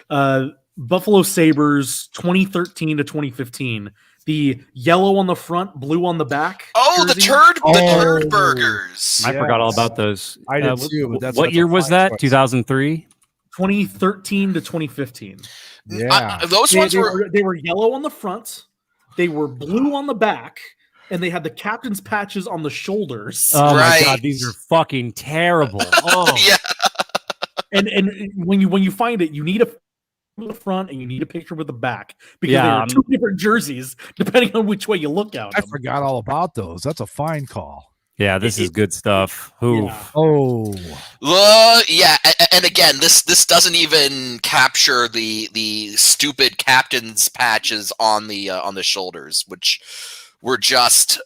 Buffalo Sabres, 2013 to 2015. The yellow on the front, blue on the back. Oh, jersey. the turd burgers. I forgot all about those. I did too. But what year was that? 2003. 2013 to 2015. Yeah, those ones were yellow on the front, they were blue on the back, and they had the captain's patches on the shoulders. Oh my god, these are fucking terrible. Oh yeah. And when you find it, you need a the front and you need a picture with the back because there are 2 different jerseys depending on which way you look at them. I forgot all about those. That's a fine call. Yeah, this is good stuff. Yeah. Oh, yeah, and again, this doesn't even capture the stupid captain's patches on the shoulders, which were just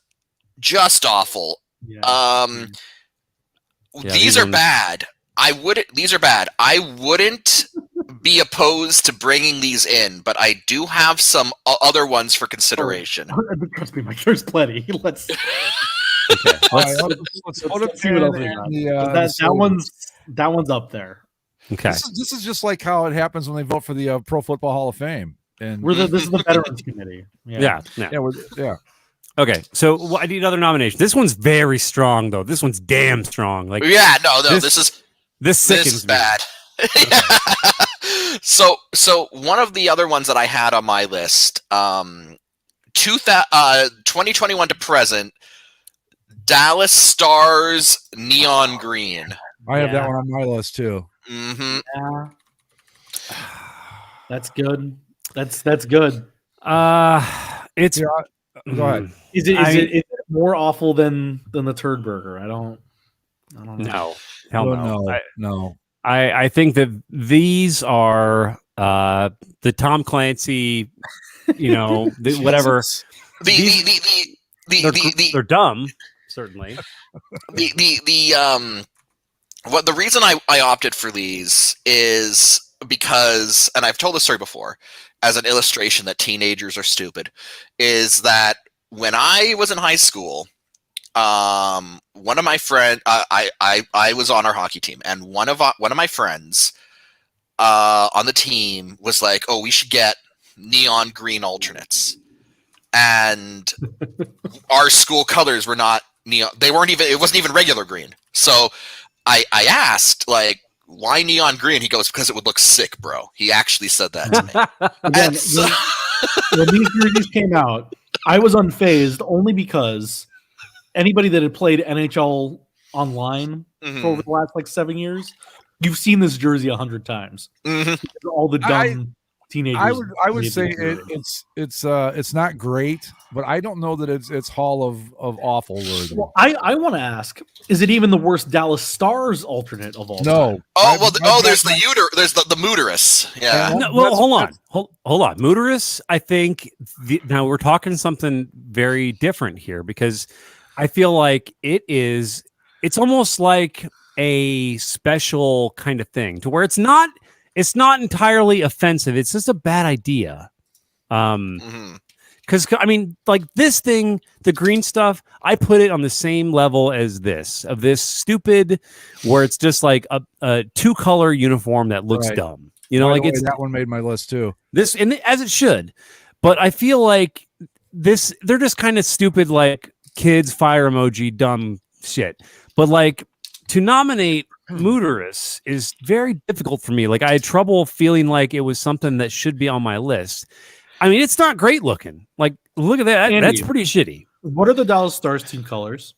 awful. Yeah. These are bad. These are bad. I wouldn't be opposed to bringing these in, but I do have some other ones for consideration. Trust me, Mike, there's plenty. Let's. Okay. Let's put up that one's up there. Okay. This is just like how it happens when they vote for the Pro Football Hall of Fame. And this is the Veterans Committee. Yeah. Okay, so I need another nomination. This one's very strong, though. This one's damn strong. Like, yeah, no, this sickens is bad. So one of the other ones that I had on my list, 2021 to present, Dallas Stars neon green. I have that one on my list too. Mm-hmm. Yeah. That's good. That's good. It's go ahead. Is it more awful than the turd burger? I don't know. No. Hell no. I think that these are the Tom Clancy, whatever. They're dumb, certainly. The reason I opted for these is because, and I've told this story before, as an illustration that teenagers are stupid, is that when I was in high school, one of my friends, I was on our hockey team, and one of my friends on the team was like, "Oh, we should get neon green alternates," and our school colors were not neon. They weren't even. It wasn't even regular green. So I asked, like, why neon green? He goes, because it would look sick, bro. He actually said that to me. Again, when these jerseys came out, I was unfazed only because anybody that had played NHL online for over the last 7 years, you've seen this jersey 100 times. Mm-hmm. All the dumb teenagers. I would made say the it's not great, but I don't know that it's Hall of awful worthy. Well, I want to ask: is it even the worst Dallas Stars alternate of all time? No. There's there's the Muterus. Yeah. No, well, hold on. Muterus, I think now we're talking something very different here because I feel like it's almost like a special kind of thing to where it's not entirely offensive. It's just a bad idea. Because I mean, like this thing, the green stuff, I put it on the same level as this stupid, where it's just like a 2-color uniform that looks dumb. You know, like that one made my list too. This, and as it should, but I feel like they're just kind of stupid, like kids fire emoji, dumb shit. But like to nominate Muterus is very difficult for me. Like I had trouble feeling like it was something that should be on my list. I mean, it's not great looking. Like, look at that. Andy, that's pretty shitty. What are the Dallas Stars team colors?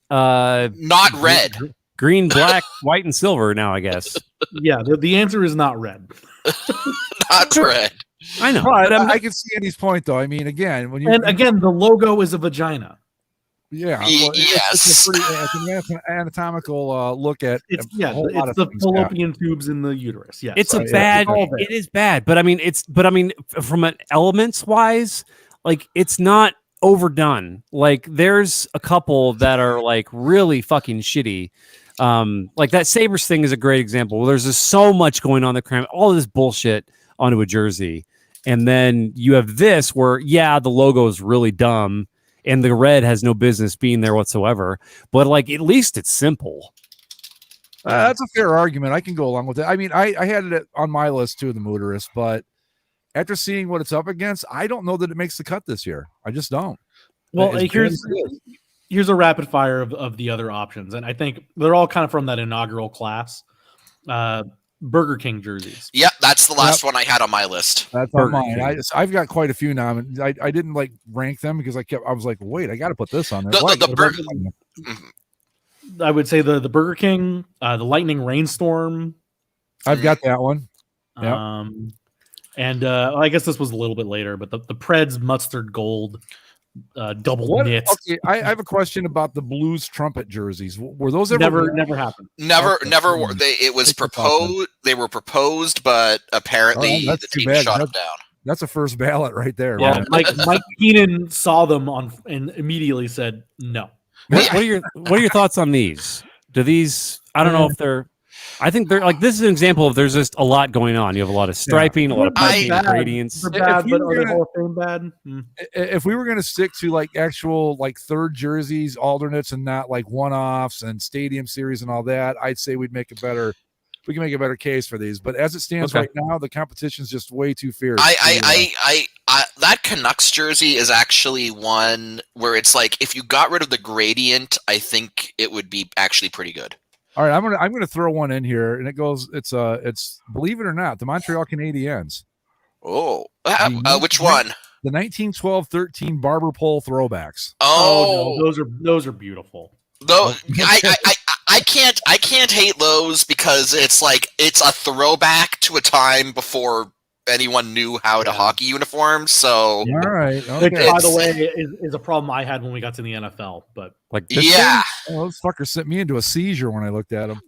Not red. Green, black, white, and silver now, I guess. Yeah, the answer is not red. Not red. I know. But I can see Andy's point, though. I mean, again, the logo is a vagina. Yeah. Well, yes. it's an anatomical look at it's the fallopian tubes in the uterus. Yeah, it's it is bad, but I mean, from an elements wise, like it's not overdone. Like there's a couple that are like really fucking shitty. Like that Sabres thing is a great example. Well, there's just so much going on that cram all this bullshit onto a jersey, and then you have this where the logo is really dumb. And the red has no business being there whatsoever. But, like, at least it's simple. That's a fair argument. I can go along with it. I mean, I had it on my list, too, the Muterus. But after seeing what it's up against, I don't know that it makes the cut this year. I just don't. Well, here's a rapid fire of the other options. And I think they're all kind of from that inaugural class. Burger King jerseys. Yep, that's the last one I had on my list. That's on mine. I've got quite a few now. I didn't like rank them because I was like, wait, I got to put this on there. I would say the Burger King, the Lightning Rainstorm. I've got that one. Yeah. And I guess this was a little bit later, but the Preds Mustard Gold double knit. Okay, I have a question about the Blues trumpet jerseys. Were those ever never happened? Never. It was proposed. They were proposed, but apparently the team shot them down. That's a first ballot right there. Yeah, Mike Keenan saw them and immediately said no. What are your thoughts on these? Do these? I don't know if they're. I think they're like this is an example of there's just a lot going on. You have a lot of striping, a lot of piping, gradients. They're bad, but are they Hall of Fame bad? If we were going to stick to like actual like third jerseys, alternates, and not like one-offs and stadium series and all that, I'd say we can make a better case for these. But as it stands right now, the competition's just way too fierce. That Canucks jersey is actually one where it's like if you got rid of the gradient, I think it would be actually pretty good. All right, I'm gonna throw one in here, and it's believe it or not, the Montreal Canadiens. Oh, which one? The 1912-13 barber pole throwbacks. Oh, no, those are beautiful. Though I can't hate those because it's like it's a throwback to a time before anyone knew how to hockey uniforms. So all right, okay. Which, by the way, is a problem I had when we got to the NFL. But like those fuckers sent me into a seizure when I looked at them.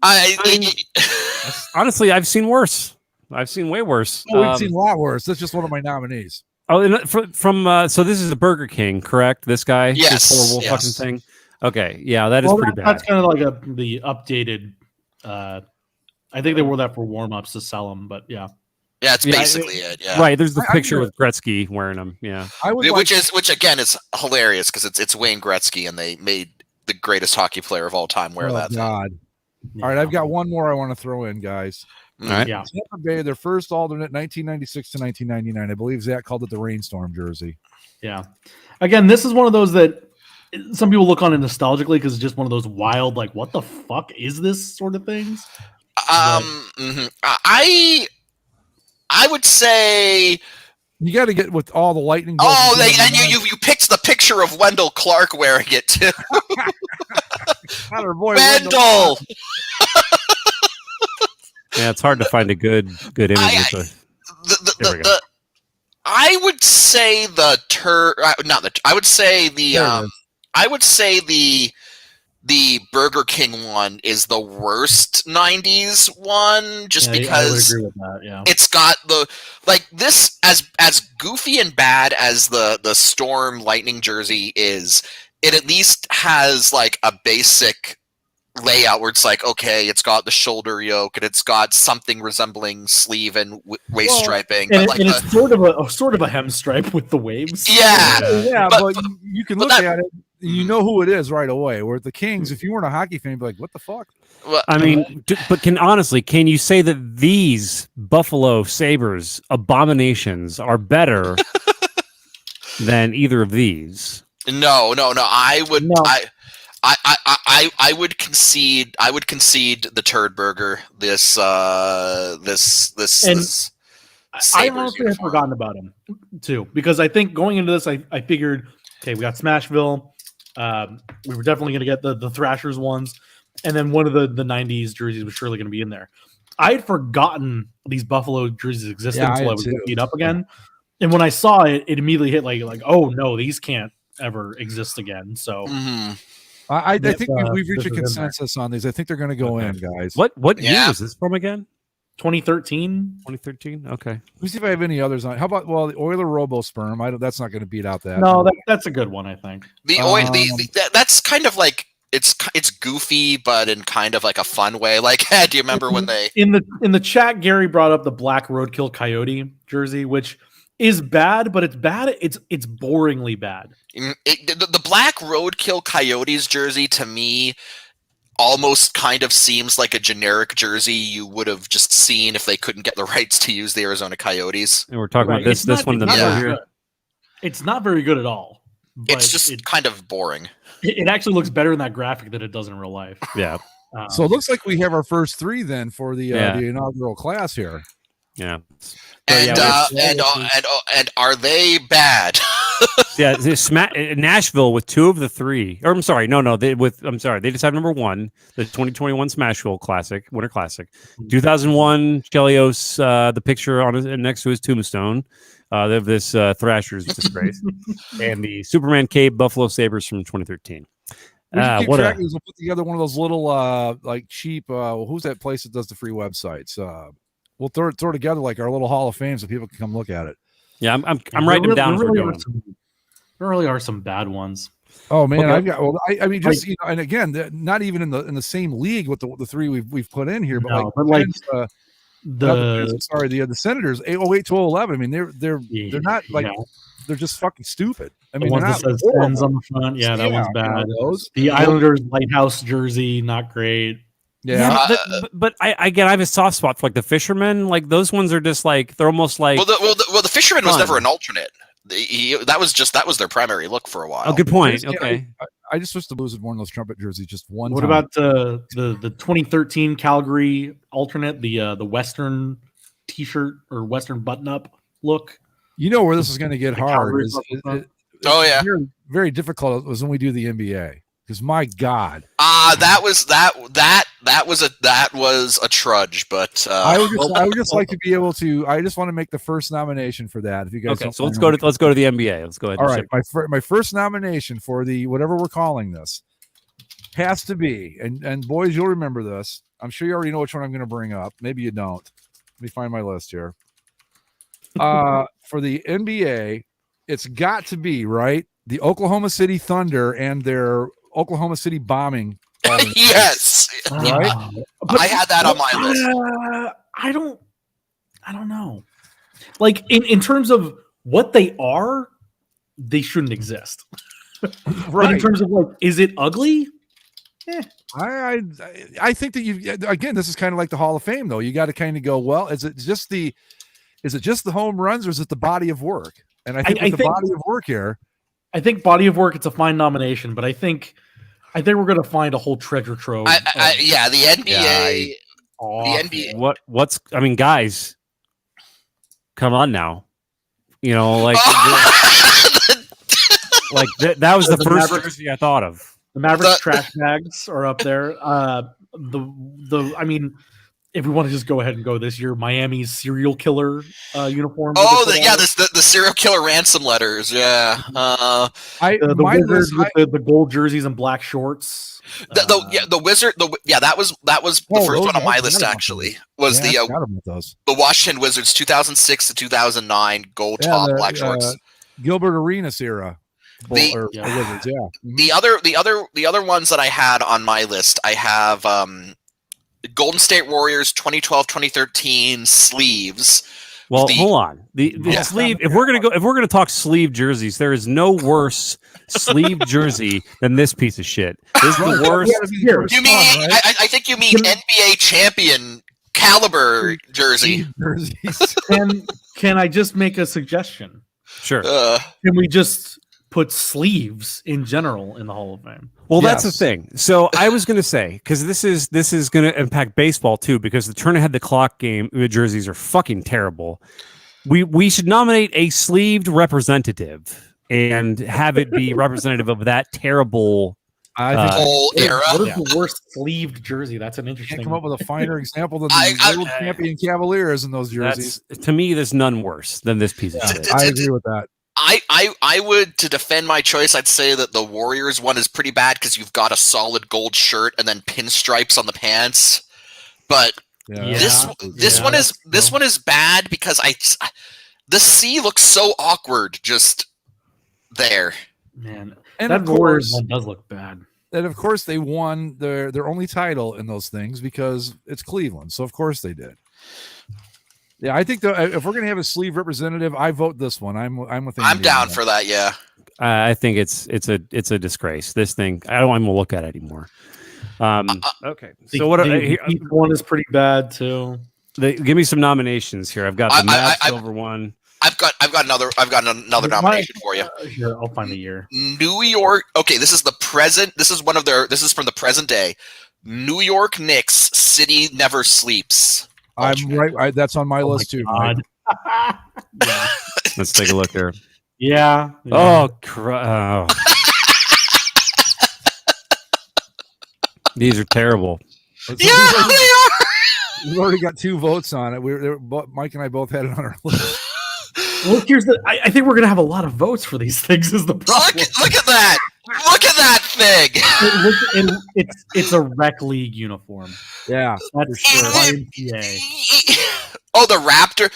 Honestly, I've seen worse. I've seen way worse. We've seen a lot worse. That's just one of my nominees. Oh, and from so this is the Burger King, correct? This guy, yes, this horrible fucking thing. Okay, yeah, that is pretty bad. That's kind of like the updated. I think they wore that for warm-ups to sell them, but yeah. Yeah, it's basically it. Yeah, right. There's the picture with Gretzky wearing them. Yeah, which again is hilarious because it's Wayne Gretzky and they made the greatest hockey player of all time wear that. God. Yeah. All right, I've got one more I want to throw in, guys. All right. Yeah. Tampa Bay, their first alternate, 1996 to 1999. I believe Zach called it the Rainstorm jersey. Yeah. Again, this is one of those that some people look on it nostalgically because it's just one of those wild, like, what the fuck is this sort of things? I would say you got to get with all the lightning. You picked the picture of Wendell Clark wearing it too. Wendell. Yeah, it's hard to find a good image. I would say the Burger King one is the worst 90s one, just I would because agree with that. Yeah, it's got this as goofy and bad as the Storm Lightning jersey is. It at least has like a basic layout where it's like, okay, it's got the shoulder yoke and it's got something resembling sleeve and waist striping, and, but it's sort of a hem stripe with the waves. Yeah, but you can look at it, and you know who it is right away. Where at the Kings, if you weren't a hockey fan, you'd be like, "What the fuck?" Well, I mean, but can you say that these Buffalo Sabres abominations are better than either of these? No. I would. No. I would concede. I would concede the Turd Burger. This I honestly had forgotten about him too, because I think going into this, I figured, okay, we got Smashville. We were definitely going to get the Thrashers ones, and then one of the '90s jerseys was surely going to be in there. I had forgotten these Buffalo jerseys existed until I was looking it up again, and when I saw it, it immediately hit like, oh no, these can't ever exist again. So. Mm-hmm. I think we've reached a consensus on these. I think they're going to go in, guys. What year was this from again? 2013. 2013. Okay. Let me see if I have any others on. How about the Oiler RoboSperm? That's not going to beat out that. No, that's a good one. I think that's kind of like it's goofy, but in kind of like a fun way. Like, do you remember when they in the chat? Gary brought up the Black Roadkill Coyote jersey, which is bad, but it's bad. It's boringly bad. The Black Roadkill Coyotes jersey to me almost kind of seems like a generic jersey you would have just seen if they couldn't get the rights to use the Arizona Coyotes. And we're talking about this one in the middle here. It's not very good at all. It's just kind of boring. It actually looks better in that graphic than it does in real life. Yeah. So it looks like we have our first three then for the inaugural class here. Yeah. And are they bad? Yeah, Nashville with two of the three. Or I'm sorry, they just have number one, the 2021 Smashville Classic, Winter Classic, 2001 Chelios, the picture on next to his tombstone. They have this Thrashers disgrace, and the Superman Cape Buffalo Sabres from 2013. We'll put together one of those little like cheap. Who's that place that does the free websites? We'll throw together like our little Hall of Fame so people can come look at it. Yeah, I'm writing them down. There really are some bad ones. Oh man, I've got. Well, I mean, just and again, not even in the same league with the three we've put in here, but the Senators 08 to 11. I mean, they're not like they're just fucking stupid. I mean, the ones that says Sens on the front, that one's bad. The Islanders Lighthouse jersey, not great. Yeah, but I have a soft spot for like the Fishermen. Like those ones are just like they're almost like the Fisherman was never an alternate. That was their primary look for a while. Oh, good point. Okay, I just wish the Blues had worn those trumpet jerseys just one. What about the 2013 Calgary alternate, the Western T-shirt or Western button-up look? You know where this is going to get hard. Very, very difficult was when we do the NBA. Because my God, that was a trudge. But I would just like to be able to. I just want to make the first nomination for that. If you guys, okay, so let's go to the NBA. Let's go ahead. All right, my first nomination for the whatever we're calling this has to be, and boys, you'll remember this. I'm sure you already know which one I'm going to bring up. Maybe you don't. Let me find my list here. For the NBA, it's got to be right. The Oklahoma City Thunder and their Oklahoma City bombing. Yes, right. I had that on my list. I don't know. Like in terms of what they are, they shouldn't exist. Right. But in terms of like, is it ugly? I think that again, this is kind of like the Hall of Fame, though. You got to kind of go, well, is it just the home runs or is it the body of work? And I think the body of work here. I think body of work, it's a fine nomination, but I think we're going to find a whole treasure trove. The NBA. The NBA. I mean, guys, come on now. You know, like, that was the first jersey I thought of. The Mavericks trash bags are up there. I mean, if we want to just go ahead and go this year, Miami's serial killer uniform. Oh, the serial killer ransom letters. Yeah. The my Wizards list, with the gold jerseys and black shorts. The Wizard. That was the first one on my list. Actually, was I forgot about those. the Washington Wizards 2006 to 2009 gold top black shorts. Gilbert Arenas era. The Wizards, yeah. The other ones that I had on my list, I have Golden State Warriors 2012-2013 sleeves. Well, hold on. The sleeve. If we're gonna talk sleeve jerseys, there is no worse sleeve jersey than this piece of shit. This is the worst. You mean? I think you mean NBA champion caliber jersey. Can I just make a suggestion? Sure. Can we just put sleeves in general in the Hall of Fame? Well, that's the thing. So I was going to say, because this is going to impact baseball too, because the turn ahead the clock game jerseys are fucking terrible. We should nominate a sleeved representative and have it be representative of that terrible whole era. What is the worst sleeved jersey? That's an interesting. Can't come up with a finer example than the world champion Cavaliers in those jerseys. To me, there's none worse than this piece of shit. I agree with that. I would, to defend my choice, I'd say that the Warriors one is pretty bad because you've got a solid gold shirt and then pinstripes on the pants. But this one is bad because the C looks so awkward just there. Man, and that Warriors one does look bad. And of course they won their only title in those things because it's Cleveland. So of course they did. Yeah, I think if we're gonna have a sleeve representative, I vote this one. I'm with. I'm down for that. Yeah, I think it's a disgrace. This thing, I don't even look at it anymore. Okay, so what? One is pretty bad too. Give me some nominations here. I've got the Matt Silver one. I've got another nomination for you. Here, I'll find the year. New York. Okay, this is the present. This is from the present day. New York Knicks. City never sleeps. I'm right. That's on my list too. Yeah. Let's take a look here. Yeah. Oh, these are terrible. Yeah, they are. We've already got 2 votes on it. Mike and I both had it on our list. Well, I think we're gonna have a lot of votes for these things. Is the problem? Look at that! Look at that thing! It's a rec league uniform. Yeah, that's YMCA. Oh, the Raptor!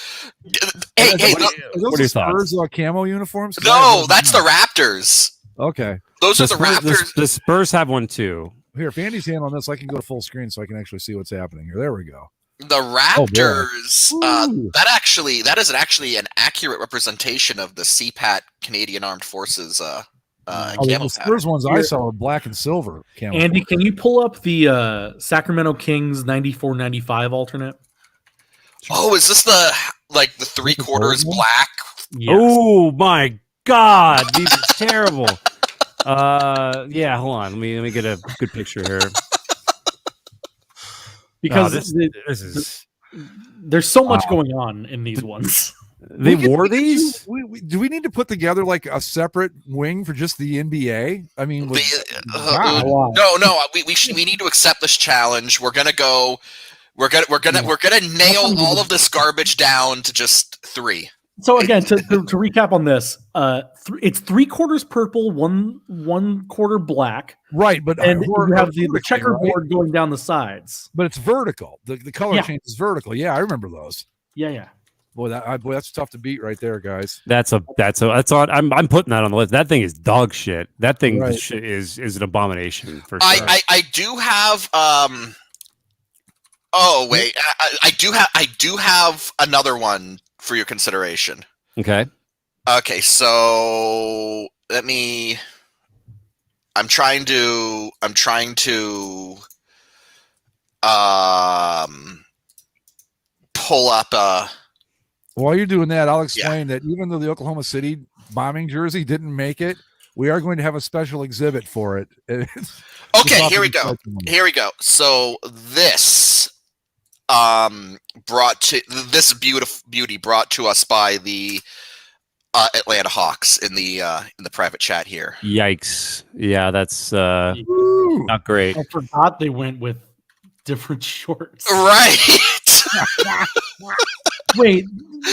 Hey, what are your Spurs camo uniforms? No, that's the Raptors. Okay, those are the Raptors. The Spurs have one too. Here, if Andy's hand on this, I can go to full screen so I can actually see what's happening here. There we go. The Raptors. That is actually an accurate representation of the CPAT Canadian Armed Forces. The Spurs ones I saw were black and silver. Andy, can you pull up the Sacramento Kings 94-95 alternate? Oh, is this the 3/4 black? Yes. Oh my God, these are terrible. Yeah, hold on. Let me get a good picture here. Because there's so much going on in these ones. They wore these? Do we need to put together like a separate wing for just the NBA? I mean, no. We need to accept this challenge. We're gonna go. We're gonna nail all of this garbage down to just 3. So again, to recap on this, it's 3/4 purple, 1/4 black, right? But and you have the checkerboard going down the sides. But it's vertical. The color change is vertical. Yeah, I remember those. Yeah. Boy, that's tough to beat right there, guys. That's on. I'm putting that on the list. That thing is dog shit. That thing is an abomination for sure. I do have. Oh wait, I do have another one for your consideration. Okay. So I'm trying to pull up while you're doing that, I'll explain that even though the Oklahoma City bombing jersey didn't make it, we are going to have a special exhibit for it. Okay, here we go. So this brought to us by the Atlanta Hawks in the private chat here. Yikes! Yeah, that's not great. I forgot they went with different shorts. Right. Wait,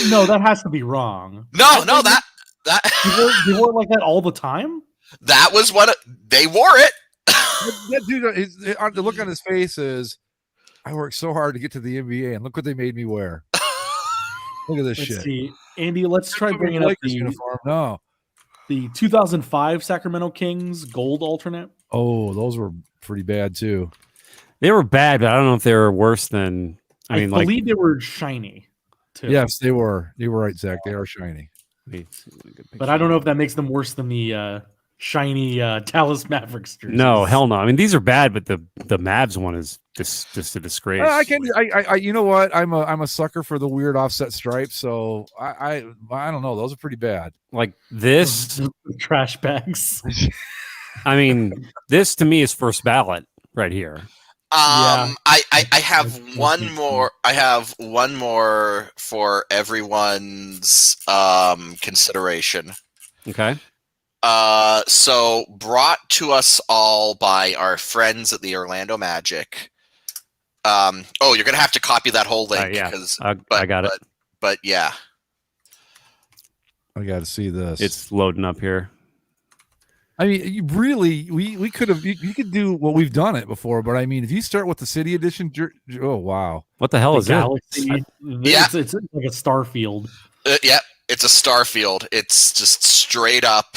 no, that has to be wrong. No, that They wore like that all the time. that was what they wore it. That dude, the look on his face is, I worked so hard to get to the NBA, and look what they made me wear. Look at this Let's shit. see, Andy. Let's try bringing up Lakers uniform. No. the 2005 Sacramento Kings gold alternate. Oh, those were pretty bad too. They were bad, but I don't know if they were worse than. I mean, believe they were shiny too. Yes, they were. You were right, Zach. They are shiny. But I don't know if that makes them worse than the shiny Dallas Mavericks jerseys. No, hell no. I mean, these are bad, but the Mavs one is just a disgrace. I you know what? I'm a sucker for the weird offset stripes, so I don't know. Those are pretty bad. Like this trash bags. I mean, this to me is first ballot right here. I have one more. I have one more for everyone's consideration. Okay. So brought to us all by our friends at the Orlando Magic. You're gonna have to copy that whole link. Yeah, I got it. But yeah, I got to see this. It's loading up here. I mean, we could have. You could do what we've done it before, but I mean, if you start with the City Edition, oh wow, what the hell is that? It's like a Starfield. Yeah, it's a Starfield. It's just straight up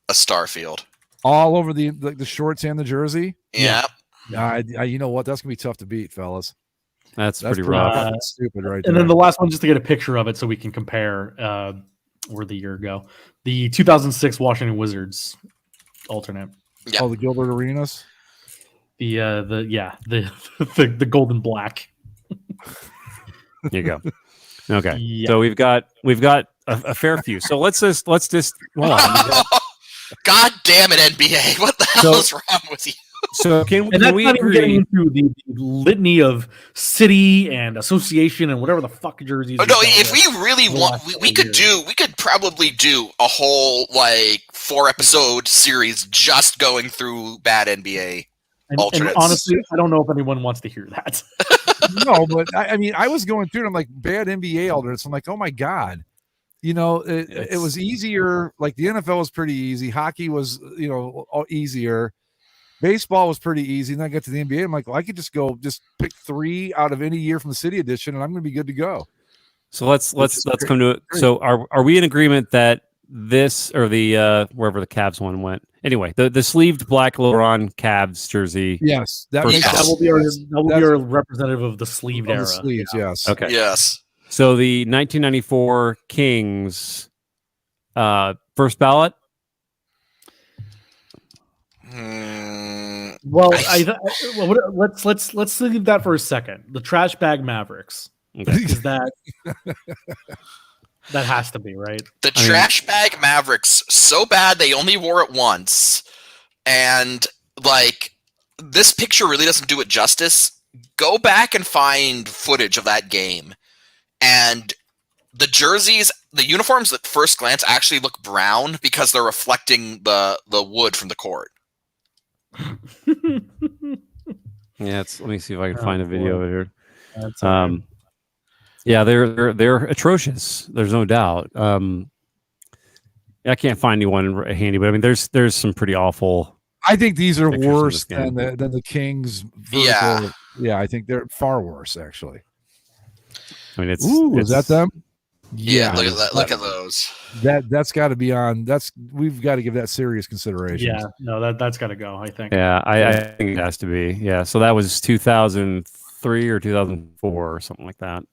a Starfield. All over the shorts and the jersey. Yeah. You know what? That's gonna be tough to beat, fellas. That's pretty rough. Stupid, right? And then the last one, just to get a picture of it, so we can compare. Where the year ago, the 2006 Washington Wizards alternate. Yeah. Oh, the Gilbert Arenas. The golden black. There you go. Okay, Yeah. so we've got a fair few. So let's just hold on. God damn it, NBA! What the hell is wrong with you? So can we not agree? even getting into the litany of city and association and whatever the fuck jerseys. No, if we really want, we could probably do a whole 4-episode series just going through bad NBA alternates. And honestly, I don't know if anyone wants to hear that. No, but I mean, I was going through it. I'm like, bad NBA alternates. I'm like, oh my god. You know, it was easier. Like the NFL was pretty easy. Hockey was, easier. Baseball was pretty easy. And then I got to the NBA. I'm like, well, I could just pick 3 out of any year from the City Edition, and I'm going to be good to go. So let's come to it. So are we in agreement that this or the wherever the Cavs one went? Anyway, the sleeved black LeBron Cavs jersey. Yes, that will be our representative of the sleeved era. The sleeves, yes. Okay. Yes. So the 1994 Kings first ballot. Well, let's leave that for a second. The trash bag Mavericks. Okay. Is that has to be right? The trash bag Mavericks, so bad they only wore it once, and this picture really doesn't do it justice. Go back and find footage of that game, and the jerseys, the uniforms at first glance actually look brown because they're reflecting the wood from the court. Yeah, let me see if I can find a video of it here. Yeah, they're atrocious. There's no doubt. I can't find anyone handy, but I mean, there's some pretty awful. I think these are worse than the Kings. Yeah, I think they're far worse actually. I mean, it's is that them? Yeah, look at that. Look at those. That's got to be on. We've got to give that serious consideration. Yeah, no, that's got to go. I think. Yeah, I think it has to be. Yeah, so that was 2003 or 2004 or something like that.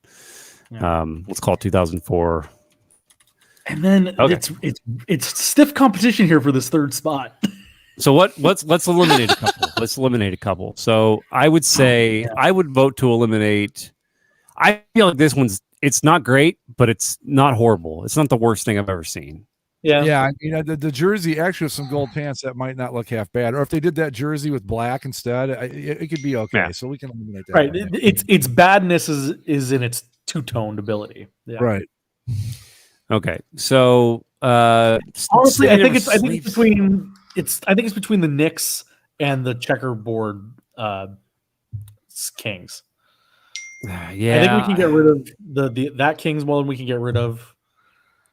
Yeah. Let's call it 2004. And then it's stiff competition here for this third spot. So let's eliminate a couple. Let's eliminate a couple. So I would say I would vote to eliminate. I feel like this one's. It's not great, but it's not horrible. It's not the worst thing I've ever seen. Yeah. I mean, the jersey actually with some gold pants that might not look half bad. Or if they did that jersey with black instead, it could be okay. Yeah. So we can eliminate that. Right. Its badness is in its two-toned ability. Yeah. Right. Okay. So honestly, I think it's between the Knicks and the checkerboard Kings. Yeah, I think we can get rid of that Kings one. We can get rid of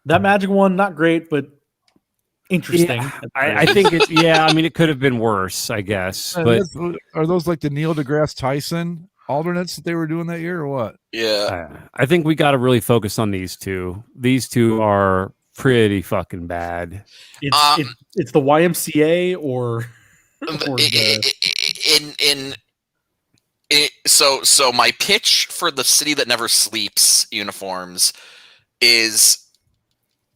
that Magic one. Not great, but interesting. Yeah, I think it. Yeah, I mean, it could have been worse, I guess. But are those like the Neil deGrasse Tyson alternates that they were doing that year, or what? Yeah. I think we got to really focus on these two. These two are pretty fucking bad. It's the YMCA or so my pitch for the City That Never Sleeps uniforms is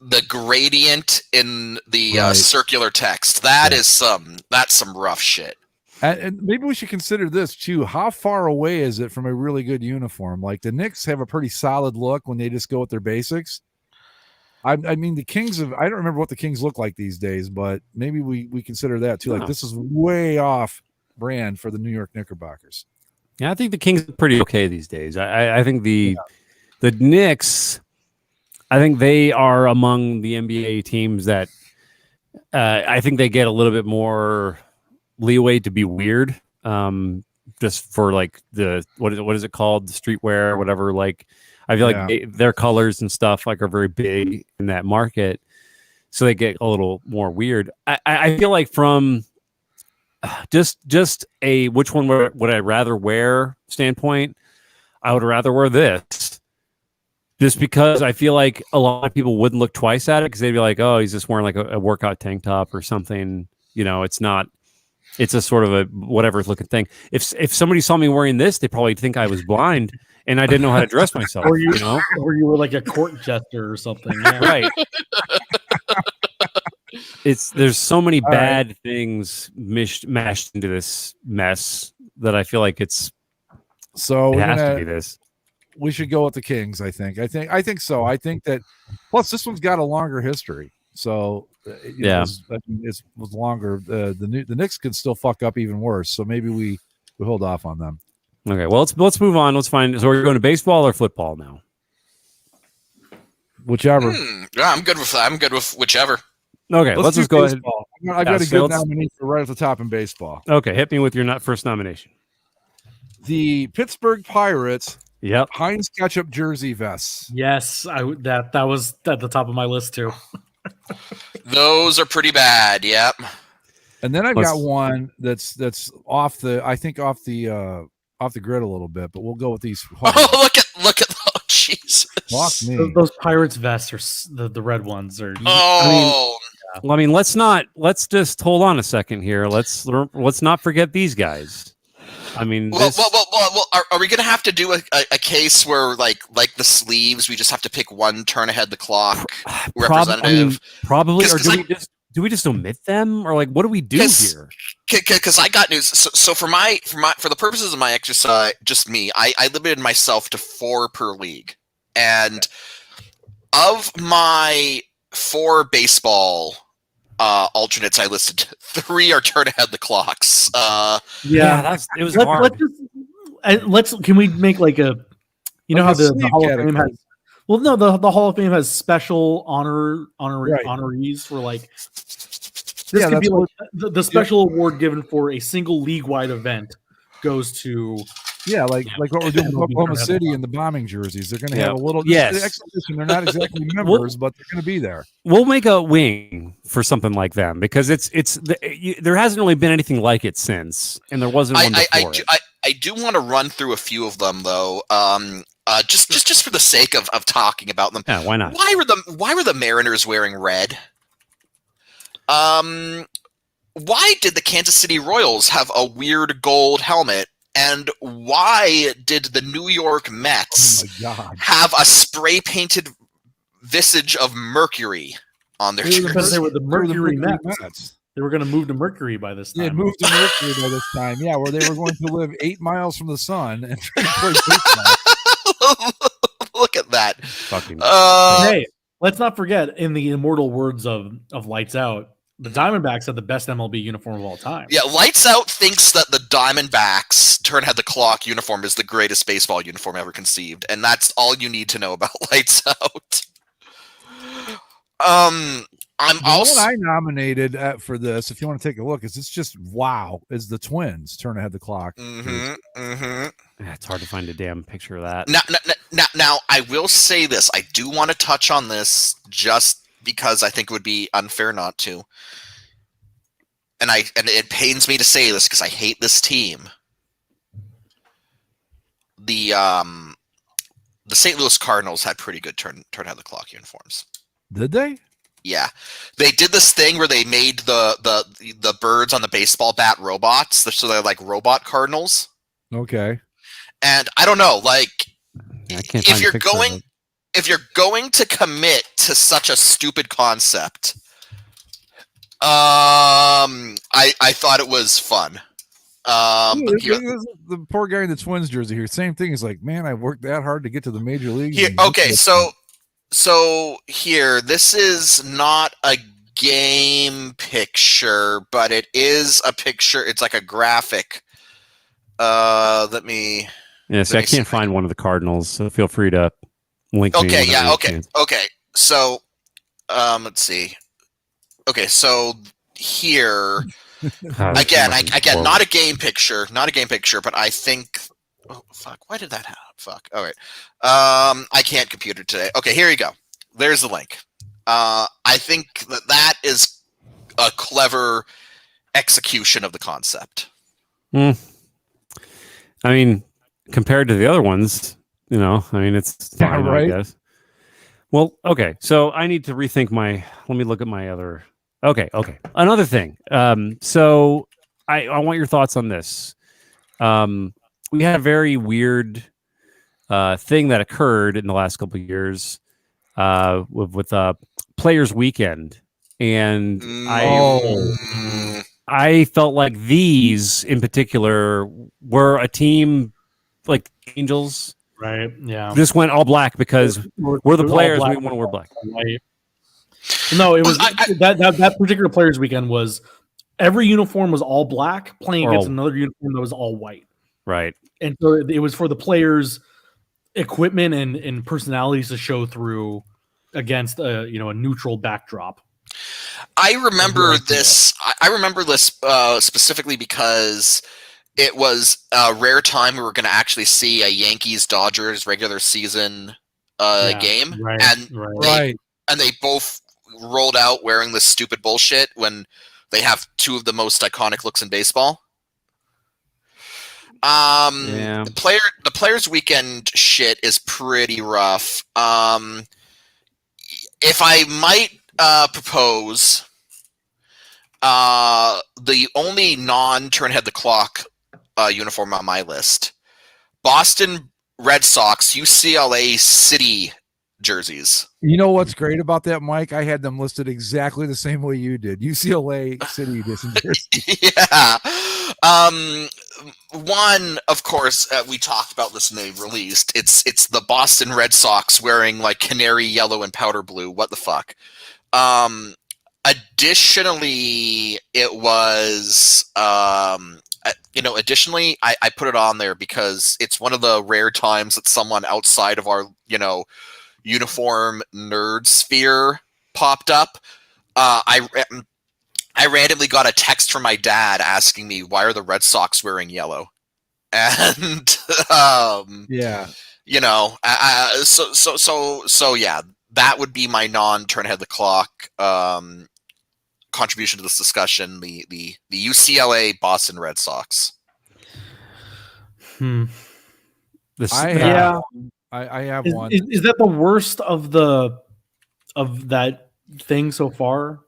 the gradient in the circular text. That's some rough shit. And maybe we should consider this too. How far away is it from a really good uniform? Like the Knicks have a pretty solid look when they just go with their basics. I mean, the Kings I don't remember what the Kings look like these days, but maybe we consider that too. Like this is way off brand for the New York Knickerbockers. Yeah, I think the Kings are pretty okay these days. I think the Knicks, I think they are among the NBA teams that I think they get a little bit more leeway to be weird. Just for like what is it called? The streetwear or whatever. Like I feel like their colors and stuff like are very big in that market. So they get a little more weird. I feel like from just a which one would I rather wear standpoint, I would rather wear this. Just because I feel like a lot of people wouldn't look twice at it because they'd be like, oh, he's just wearing like a workout tank top or something. You know, it's a sort of a whatever looking thing. If somebody saw me wearing this, they probably think I was blind and I didn't know how to dress myself. or you were like a court jester or something. Yeah. Right. There's so many bad things mashed into this mess that I feel like it has to be this. We should go with the Kings. I think so. I think that plus this one's got a longer history. So it was longer. The Knicks could still fuck up even worse. So maybe we hold off on them. Okay. Well, let's move on. Let's find. So we're going to baseball or football now? Whichever. Yeah, I'm good with whichever. Okay, let's just go baseball. ahead. I've got a good nominee for right at the top in baseball. Okay, hit me with your first nomination. The Pittsburgh Pirates. Yep. Heinz ketchup jersey vests. Yes, that was at the top of my list too. Those are pretty bad. Yep. And then I've got one that's off the grid a little bit, but we'll go with these. Oh, look at oh Jesus. Fuck me. Those Pirates vests are the red ones are. Let's just hold on a second here. Let's not forget these guys. I mean, are we gonna have to do a case where like the sleeves, we just have to pick one turn ahead the clock representative? Probably, or do we just omit them, or like what do we do here? Because I got news. So for the purposes of my exercise, just me, I limited myself to 4 per league, and of my 4 baseball alternates I listed, 3 are turn ahead the clocks. It was hard. Can we make like a, how the Hall of Fame has? Well, no, the Hall of Fame has special honorees for like. This could be like the special award given for a single league-wide event goes to. Yeah, like what we're doing with Oklahoma City and the bombing jerseys. They're going to have a little exhibition. They're not exactly members, but they're going to be there. We'll make a wing for something like them because there hasn't really been anything like it since, and there wasn't one before. I do want to run through a few of them though. Just for the sake of talking about them. Yeah, why not? Why were the Mariners wearing red? Why did the Kansas City Royals have a weird gold helmet? And why did the New York Mets have a spray-painted visage of Mercury on their jerseys? Because they were the Mercury Mets. They were going to move to Mercury by this time. They moved to Mercury by this time, yeah, where they were going to live 8 miles from the sun and try to play baseball. Look at that. Hey, let's not forget, in the immortal words of Lights Out, the Diamondbacks had the best MLB uniform of all time. Yeah, Lights Out thinks that the Diamondbacks turn ahead the clock uniform is the greatest baseball uniform ever conceived, and that's all you need to know about Lights Out. I'm The also one I nominated for this, if you want to take a look, is is the Twins turn ahead the clock. It's hard to find a damn picture of that. Now, I will say this. I do want to touch on this just because I think it would be unfair not to. And it pains me to say this because I hate this team. The St. Louis Cardinals had pretty good turn ahead the clock uniforms. Did they? Yeah, they did this thing where they made the birds on the baseball bat robots, so they're like robot cardinals. Okay. And I don't know, like, I can't if find a you're picture of going it. if you're going to commit to such a stupid concept, I thought it was fun. The poor guy in the Twins jersey here. Same thing. He's like, man, I worked that hard to get to the major leagues. Here, okay, so here, this is not a game picture, but it is a picture. It's like a graphic. Let me. Yeah, see, I can't find one of the Cardinals, so feel free to link me. Okay, yeah, whenever you okay. So, let's see. Okay, so here can. again, not a game picture, but I think. Oh fuck! Why did that happen? Fuck. All right. I can't computer today. Okay, here you go. There's the link. I think that is a clever execution of the concept. I mean, compared to the other ones, it's fine, right. I guess. Well, okay. So I need to rethink let me look at my other. Okay. Another thing. So I want your thoughts on this. We had a very weird thing that occurred in the last couple of years with Players Weekend, and I felt like these in particular were a team like Angels. Right. Yeah. This went all black because we're the players. We want to wear black. Right. No, it was that particular Players Weekend was every uniform was all black playing against another uniform that was all white. Right. And so it was for the players' equipment and personalities to show through against a neutral backdrop. I remember this. I remember this specifically because it was a rare time we were going to actually see a Yankees-Dodgers regular season game, right. And they both rolled out wearing this stupid bullshit when they have two of the most iconic looks in baseball. The Players Weekend shit is pretty rough. If I might propose, the only non-turn head the clock uniform on my list, Boston Red Sox UCLA City jerseys. You know what's great about that, Mike? I had them listed exactly the same way you did. UCLA City edition jerseys. Yeah. One, of course, we talked about this when they released. It's the Boston Red Sox wearing like canary yellow and powder blue. What the fuck? Additionally, it was additionally, I put it on there because it's one of the rare times that someone outside of our uniform nerd sphere popped up. I randomly got a text from my dad asking me, why are the Red Sox wearing yellow? And so yeah, that would be my non-turn ahead the clock contribution to this discussion. The UCLA Boston Red Sox. I have one. Is that the worst of that thing so far?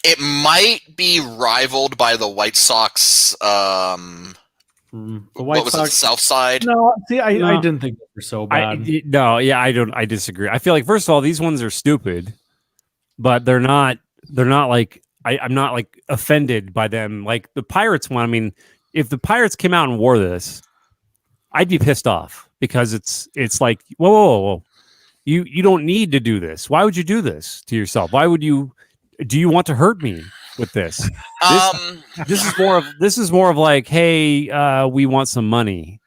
It might be rivaled by the White Sox. The White Sox, it, South Side? No, see, I didn't think they were so bad. I disagree. I feel like, first of all, these ones are stupid, but they're not like, I'm not like offended by them. Like the Pirates one, I mean, if the Pirates came out and wore this, I'd be pissed off because it's like, whoa. You don't need to do this. Why would you do this to yourself? Why would you? Do you want to hurt me with this? This is more of like, hey, we want some money,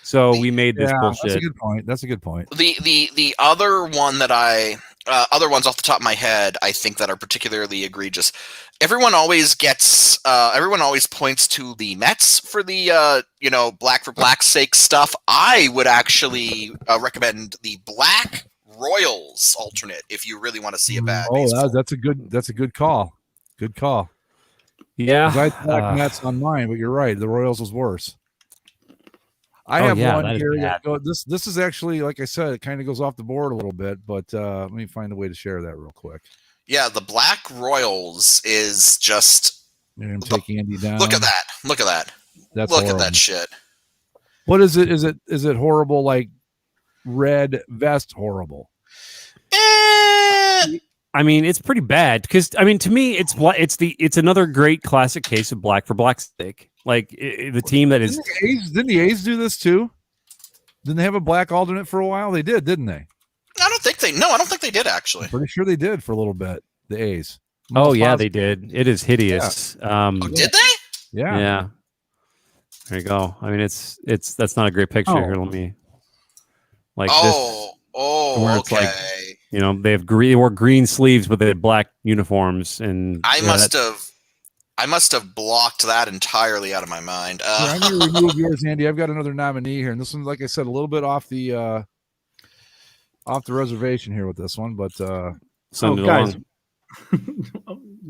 so we made this bullshit. That's a good point. The other one that I other ones off the top of my head, I think that are particularly egregious. Everyone always points to the Mets for the black for black's sake stuff. I would actually recommend the Black Royals alternate if you really want to see a bad. Oh, that's a good call. Good call. Yeah, I had Black Mets on mine, but you're right. The Royals was worse. I have one here that this is actually, like I said, it kind of goes off the board a little bit, but let me find a way to share that real quick. Yeah, the Black Royals is just. Take Andy down. Look at that! Look at that! That's look horrible. at that shit. What is it? Is it horrible? Like red vest horrible? I mean, it's pretty bad because to me, it's another great classic case of black for black's sake. Like the team that is. Didn't the A's do this too? Didn't they have a black alternate for a while? They did, didn't they? I don't think they did actually. I'm pretty sure they did for a little bit. The A's. They did. It is hideous. Yeah. Did they? Yeah. Yeah. There you go. I mean, that's not a great picture here. Let me this. Oh, okay. Like, they wore green sleeves, but they had black uniforms, and I must have blocked that entirely out of my mind. I'm going to remove yours, Andy. I've got another nominee here, and this one's, like I said, a little bit off the reservation here with this one, but guys,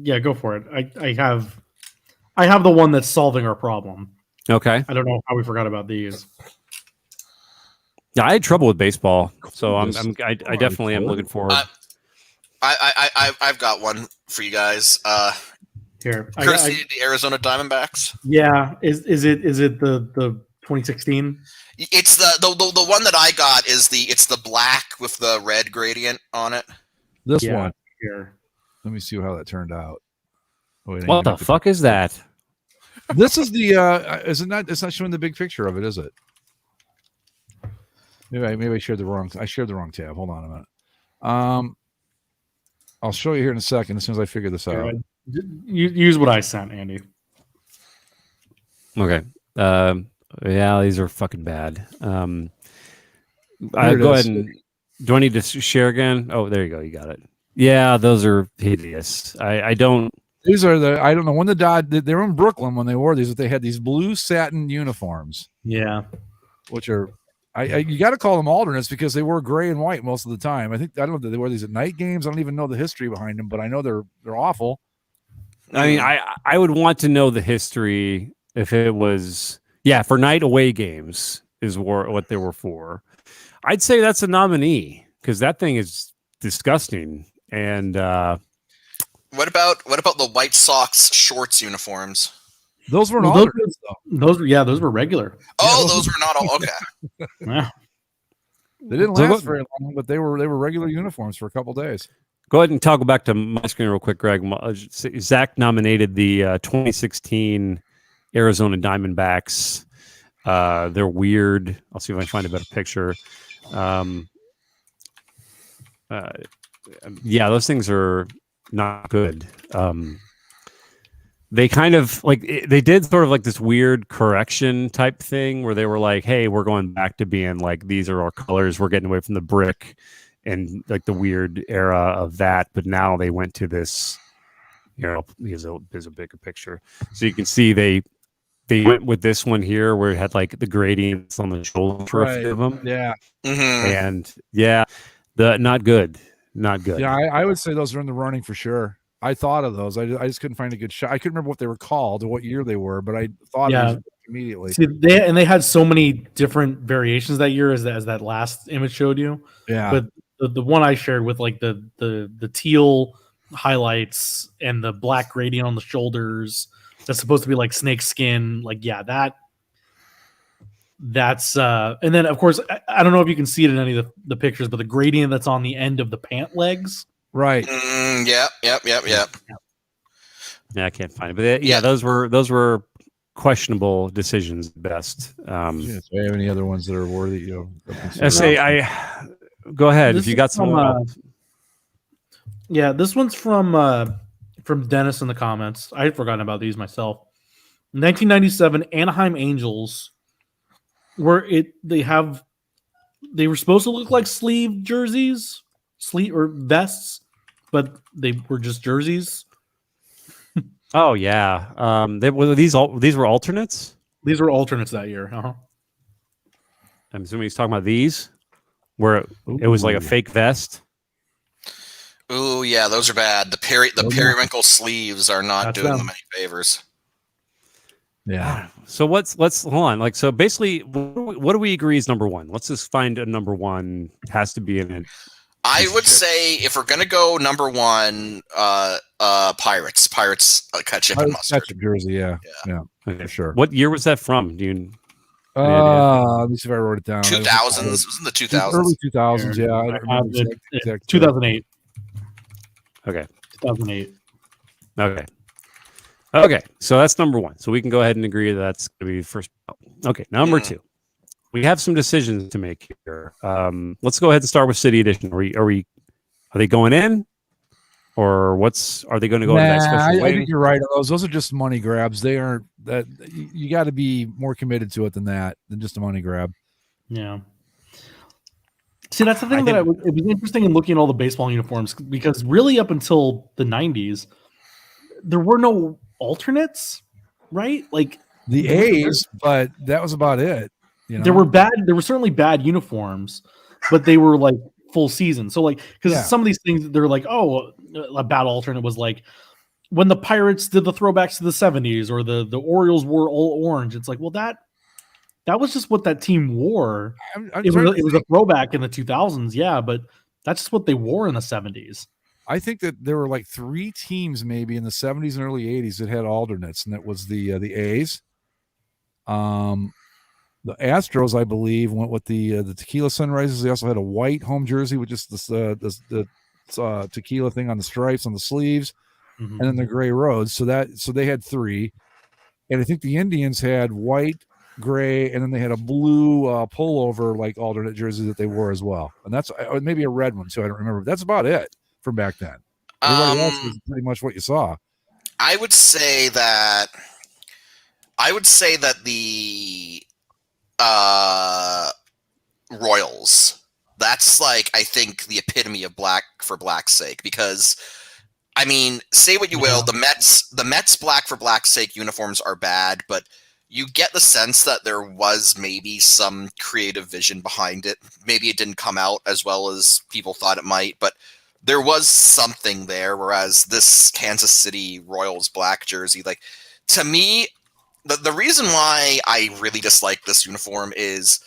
yeah, go for it. I have the one that's solving our problem. Okay. I don't know how we forgot about these. Yeah, I had trouble with baseball, so I definitely am looking forward. I've got one for you guys. Here, courtesy of the Arizona Diamondbacks. Yeah, is it the 2016? It's the one that I got it's the black with the red gradient on it. This one here. Let me see how that turned out. What the fuck is that? This is the is it not? It's not showing the big picture of it, is it? Maybe I shared the wrong. I shared the wrong tab. Hold on a minute. I'll show you here in a second as soon as I figure this out. You use what I sent, Andy. Okay. Yeah, these are fucking bad. I'll go ahead and. Do I need to share again? Oh, there you go. You got it. Yeah, those are hideous. I don't. These are I don't know when they were in Brooklyn when they wore these, but they had these blue satin uniforms. Yeah. Which are, you got to call them alternates because they wore gray and white most of the time. I don't know, did they wear these at night games? I don't even know the history behind them, but I know they're awful. I mean, I would want to know the history if it was, for night away games is what they were for. I'd say that's a nominee because that thing is disgusting. And what about the White Sox shorts uniforms? Those weren't alternates, though. Those were regular. Oh, those were not all. Okay. Yeah. They didn't last very long, but they were regular uniforms for a couple days. Go ahead and toggle back to my screen real quick, Greg. Zach nominated the 2016 Arizona Diamondbacks. They're weird. I'll see if I can find a better picture. Those things are not good. They kind of they did sort of like this weird correction type thing where they were like, hey, we're going back to being like, these are our colors. We're getting away from the brick and like the weird era of that. But now they went to this, there's a bigger picture. So you can see they went with this one here where it had like the gradients on the shoulder for a few of them. Yeah. Mm-hmm. And not good. Not good. Yeah, I would say those are in the running for sure. I thought of those. I just couldn't find a good shot. I couldn't remember what they were called or what year they were, but I thought of them immediately. See, they had so many different variations that year as that last image showed you. Yeah. But the one I shared with like the teal highlights and the black gradient on the shoulders that's supposed to be like snake skin, that's and then of course I don't know if you can see it in any of the pictures, but the gradient that's on the end of the pant legs. Right. Yep. Yeah, I can't find it. But those were questionable decisions at best. Do I have any other ones that are worthy? Go ahead this if you got some. This one's from Dennis in the comments. I had forgotten about these myself. 1997 Anaheim Angels, where they were supposed to look like sleeve jerseys. sleeve or vests, but they were just jerseys. Oh yeah. These were alternates. These were alternates that year. I'm assuming he's talking about these, where it was like a fake vest. Ooh, yeah, those are bad. The periwinkle sleeves are not doing them any favors. Yeah. So let's hold on. Like, so basically, what do we agree is number one? Let's just find a number one. Has to be in it. I would say if we're gonna go number one, Pirates ketchup and mustard. Ketchup jersey, yeah. Okay. For sure. What year was that from? Do you? Let me see if I wrote it down. 2000s. It was in the 2000s. Early 2000s, yeah. I don't remember exact 2008. Okay. 2008. Okay. So that's number one. So we can go ahead and agree that's going to be first. Okay. Number two. We have some decisions to make here. Let's go ahead and start with City Edition. Are they going in, or are they going to go? Into that special I think you're right. Those are just money grabs. They aren't that. You got to be more committed to it than just a money grab. Yeah. See, that's the thing it was interesting in looking at all the baseball uniforms, because really up until the 90s, there were no alternates, right? Like the A's, but that was about it. You know? There were certainly bad uniforms, but they were like full season. So like, because some of these things, they're like, oh, a bad alternate was like when the Pirates did the throwbacks to the 70s, or the Orioles wore all orange. It's like, well, that was just what that team wore. It was a throwback in the 2000s, yeah, but that's just what they wore in the 70s. I think that there were like 3 teams maybe in the 70s and early 80s that had alternates, and that was the A's. The Astros, I believe, went with the Tequila Sunrises. They also had a white home jersey with just the tequila thing on the stripes on the sleeves, and then the gray roads. So they had 3, and I think the Indians had white, gray, and then they had a blue pullover like alternate jersey that they wore as well, and that's maybe a red one too. I don't remember. But that's about it from back then. Everybody else was pretty much what you saw. I would say that the Royals, that's like, I think, the epitome of black for black's sake, because I mean, say what you will, the Mets black for black's sake uniforms are bad, but you get the sense that there was maybe some creative vision behind it. Maybe it didn't come out as well as people thought it might, but there was something there. Whereas this Kansas City Royals black jersey, like, to me, the reason why I really dislike this uniform is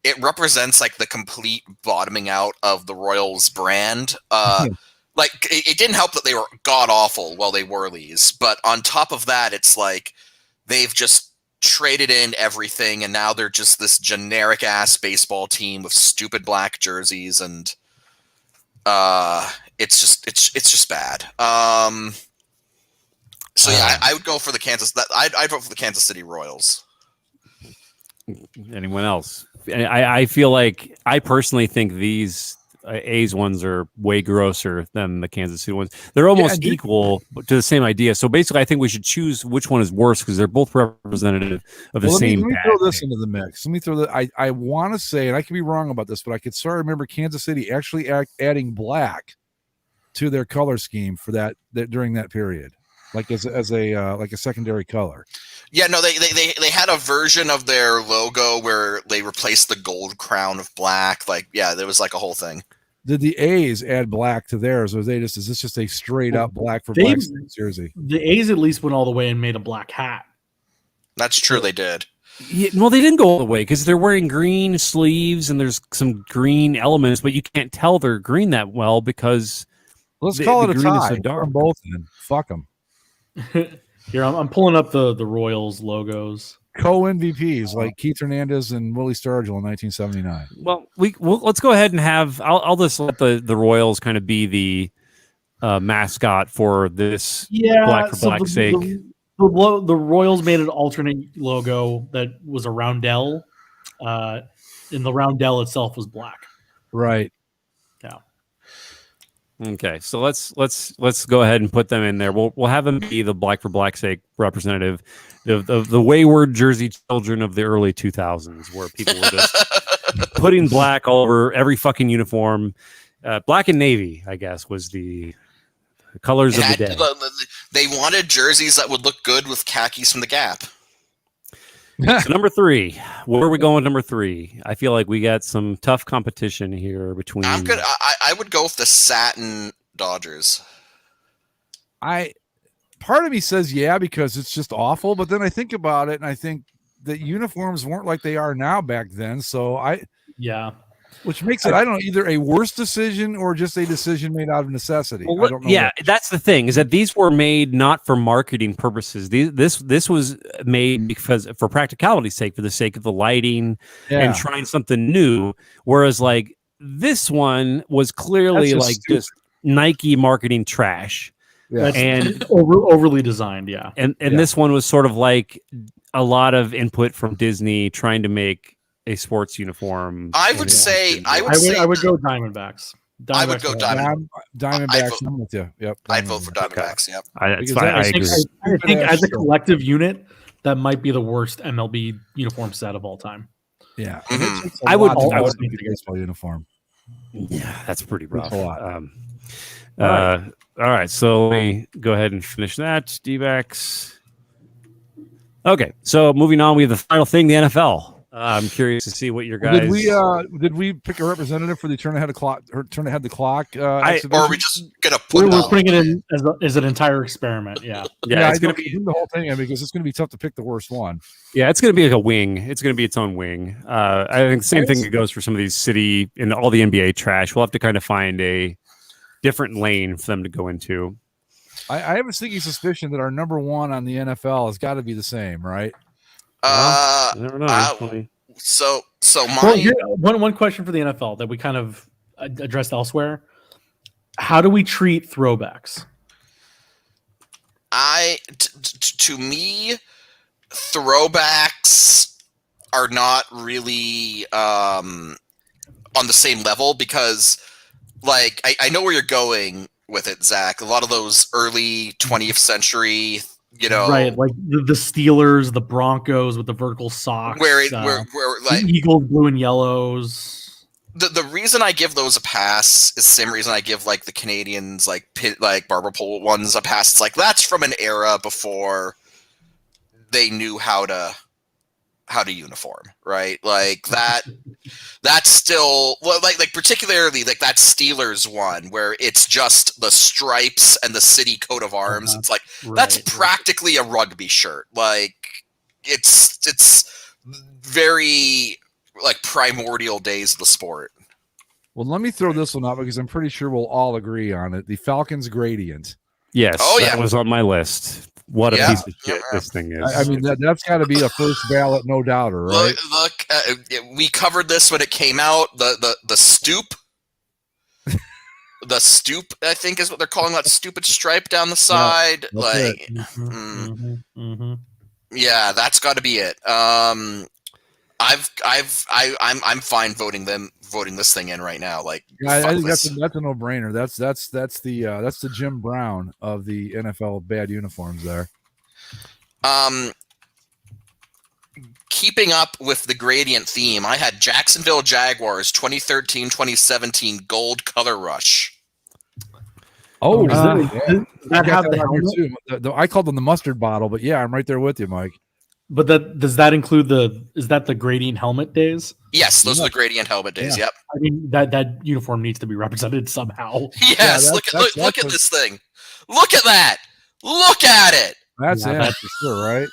it represents like the complete bottoming out of the Royals brand. Like, it didn't help that they were god awful while they wore these, but on top of that, it's like they've just traded in everything, and now they're just this generic ass baseball team with stupid black jerseys, and it's just bad. So yeah, I would go for the I'd vote for the Kansas City Royals. Anyone else? I feel like I personally think these A's ones are way grosser than the Kansas City ones. They're almost equal to the same idea. So basically, I think we should choose which one is worse, because they're both representative of the same. Let me throw this into the mix. Let me throw that. I want to say, and I could be wrong about this, but I could sort of remember Kansas City actually adding black to their color scheme for that during that period, like as a secondary color. Yeah, no, they had a version of their logo where they replaced the gold crown of black. Like, yeah, there was like a whole thing. Did the A's add black to theirs, or is this just a straight up black for black jersey? The A's at least went all the way and made a black hat. That's true, they did. Yeah, well, they didn't go all the way, because they're wearing green sleeves and there's some green elements, but you can't tell they're green that well because let's call it a tie. So dark. Both then. Fuck them. Here, I'm pulling up the Royals logos. Co-MVPs like Keith Hernandez and Willie Stargell in 1979. Well, let's go ahead and have. I'll just let the Royals kind of be the mascot for this. Yeah, black for black's sake. The Royals made an alternate logo that was a roundel, and the roundel itself was black. Right. Yeah. Okay, so let's go ahead and put them in there. We'll have them be the black for black's sake representative, the wayward Jersey children of the early 2000s, where people were just putting black all over every fucking uniform. black and navy, I guess, was the colors of the day. They wanted jerseys that would look good with khakis from the Gap. So number 3, where are we going? Number 3. I feel like we got some tough competition here between. I'm good. I would go with the satin Dodgers. Part of me says because it's just awful, but then I think about it and I think that uniforms weren't like they are now back then. So which makes it, I don't know, either a worse decision or just a decision made out of necessity. Well, I don't know. Yeah, that's the thing, is that these were made not for marketing purposes. This was made because for practicality's sake, for the sake of the lighting and trying something new. Whereas like this one was clearly like just Nike marketing trash. Yeah. And overly designed. Yeah. And this one was sort of like a lot of input from Disney trying to make a sports uniform. I would say I would go Diamondbacks. I would go Diamondbacks. I'm with you. Yep. I'd vote for Diamondbacks. Yep. I think as a collective unit, that might be the worst MLB uniform set of all time. Yeah. Mhm. I would think a baseball uniform. Yeah, that's pretty rough. That's a lot. All right, so let me go ahead and finish that. D-backs. Okay, so moving on, we have the final thing, the NFL. I'm curious to see what your guys. Did we pick a representative for the turn ahead the clock? Or or are we just gonna put? We're putting it in as an entire experiment. Yeah, it's gonna be the whole thing in because it's gonna be tough to pick the worst one. Yeah, it's gonna be like a wing. It's gonna be its own wing. I think the same thing that goes for some of these city and all the NBA trash. We'll have to kind of find a different lane for them to go into. I have a sneaky suspicion that our number 1 on the NFL has got to be the same, right? I never know. So my one question for the NFL that we kind of addressed elsewhere: how do we treat throwbacks? To me, throwbacks are not really on the same level because, like, I know where you're going with it, Zach. A lot of those early 20th century. Right, like the Steelers, the Broncos with the vertical socks, where like Eagles, blue and yellows. The reason I give those a pass is the same reason I give like the Canadians like barber pole ones a pass. It's like that's from an era before they knew how to uniform, right? Like that's still like particularly like that Steelers one where it's just the stripes and the city coat of arms. It's like that's practically a rugby shirt. Like it's very like primordial days of the sport. Well, let me throw this one out because I'm pretty sure we'll all agree on it. The Falcons gradient. Yes, that was on my list. What a piece of shit this thing is. I mean, that's got to be a first ballot, no doubter, right? Look, we covered this when it came out. The stoop, the stoop, I think is what they're calling that stupid stripe down the side. Yeah, that's got to be it. I'm fine voting this thing in right now. Like, I think that's a no-brainer. That's the Jim Brown of the NFL bad uniforms there. Keeping up with the gradient theme, I had Jacksonville Jaguars 2013-2017 gold color rush. Oh, that have the helmet? I called them the mustard bottle, but yeah, I'm right there with you, Mike. But does that include is that the gradient helmet days? Yes, those are the gradient helmet days. Yeah. Yep. I mean that uniform needs to be represented somehow. Yes. Look at this thing. Look at that. Look at it. That's for sure, right?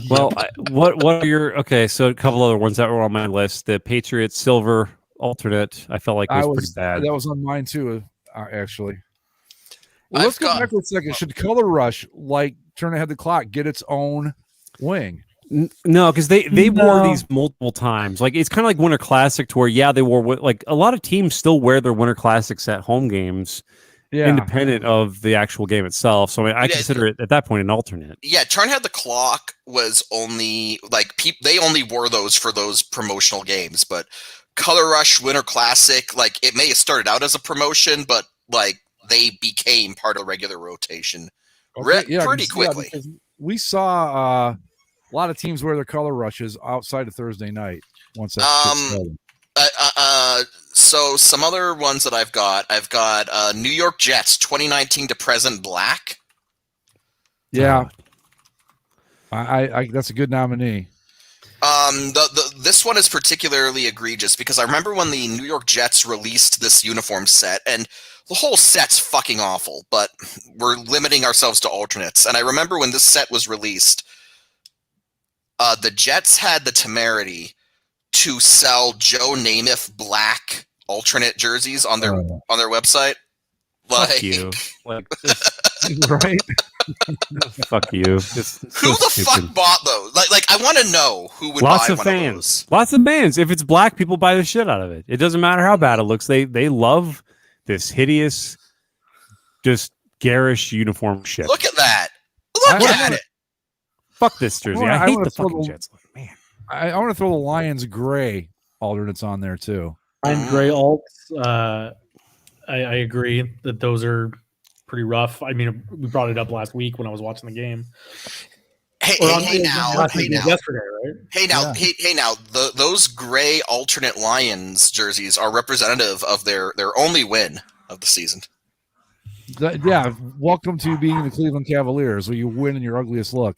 Well, what are your So a couple other ones that were on my list. The Patriots silver alternate, I felt like was pretty bad. That was on mine too, actually. Well, let's go back for a second. Should Color Rush, like Turn Ahead the Clock, get its own wing? No, because they wore these multiple times. Like it's kind of like Winter Classic, to where they wore like a lot of teams still wear their Winter Classics at home games, independent of the actual game itself. So I mean, I consider it at that point an alternate. Yeah, Turn Ahead the Clock was only like they only wore those for those promotional games, but Color Rush Winter Classic, like it may have started out as a promotion, but like they became part of regular rotation pretty quickly. We saw a lot of teams wear their Color Rushes outside of Thursday night once that started. So some other ones that I've got New York Jets 2019 to present black. Yeah, I that's a good nominee. This one is particularly egregious because I remember when the New York Jets released this uniform set, and the whole set's fucking awful, but we're limiting ourselves to alternates. And I remember when this set was released, the Jets had the temerity to sell Joe Namath black alternate jerseys on their website. Like, Fuck you. Like, Right? fuck you. It's who so the stupid. fuck bought those? Like I want to know who would Lots buy of one fans. of those. Lots of fans. If it's black, people buy the shit out of it. It doesn't matter how bad it looks. They love this hideous, just garish uniform shit. Look at that. Look at it. Fuck this jersey. I I hate wanna the throw fucking the- Jets. Man. I want to throw the Lions gray alternates on there too. Ryan Gray alts. I agree that those are pretty rough. I mean, we brought it up last week when I was watching the game. Hey now. Yesterday, right? Hey now. Those gray alternate Lions jerseys are representative of their only win of the season. Yeah, welcome to being the Cleveland Cavaliers, where you win in your ugliest look.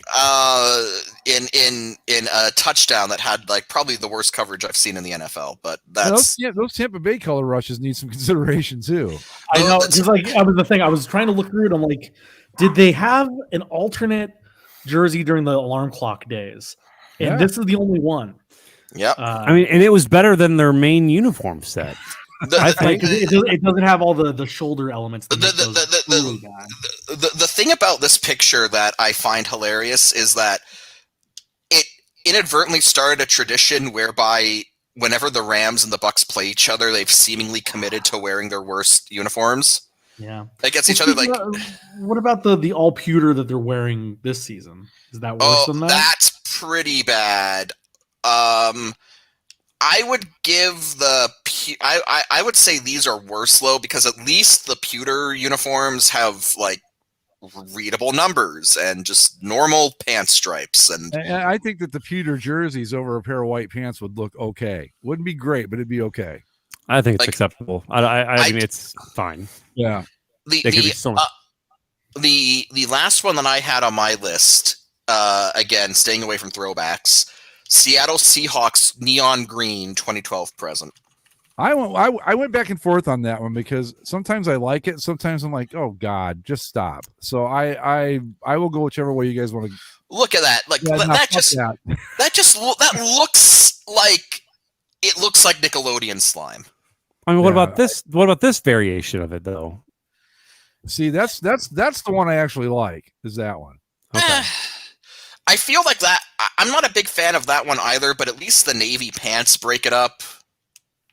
In a touchdown that had like probably the worst coverage I've seen in the NFL, but that's Those Tampa Bay color rushes need some consideration too. I know, because like that was the thing. I was trying to look through it. I'm like, did they have an alternate jersey during the alarm clock days? And this is the only one. yeah. I mean, and it was better than their main uniform set. I think it doesn't have all the shoulder elements. The thing about this picture that I find hilarious is that it inadvertently started a tradition whereby whenever the Rams and the Bucks play each other, they've seemingly committed to wearing their worst uniforms Yeah, against each other. Like, what about the all pewter that they're wearing this season? Is that worse than that? That's pretty bad. I would give I would say these are worse though, because at least the pewter uniforms have like readable numbers and just normal pant stripes. And I think that the pewter jerseys over a pair of white pants would look okay. Wouldn't be great, but it'd be okay. I think it's acceptable. I mean, it's fine. Yeah. The last one that I had on my list, again, staying away from throwbacks, Seattle Seahawks neon green 2012 present. I went back and forth on that one because sometimes I like it, sometimes I'm like, oh God, just stop. So I will go whichever way you guys want to. Look at that! Like that looks like it looks like Nickelodeon slime. I mean, what about this? What about this variation of it though? See, that's the one I actually like. Is that one? Okay. I feel like that. I'm not a big fan of that one either, but at least the navy pants break it up.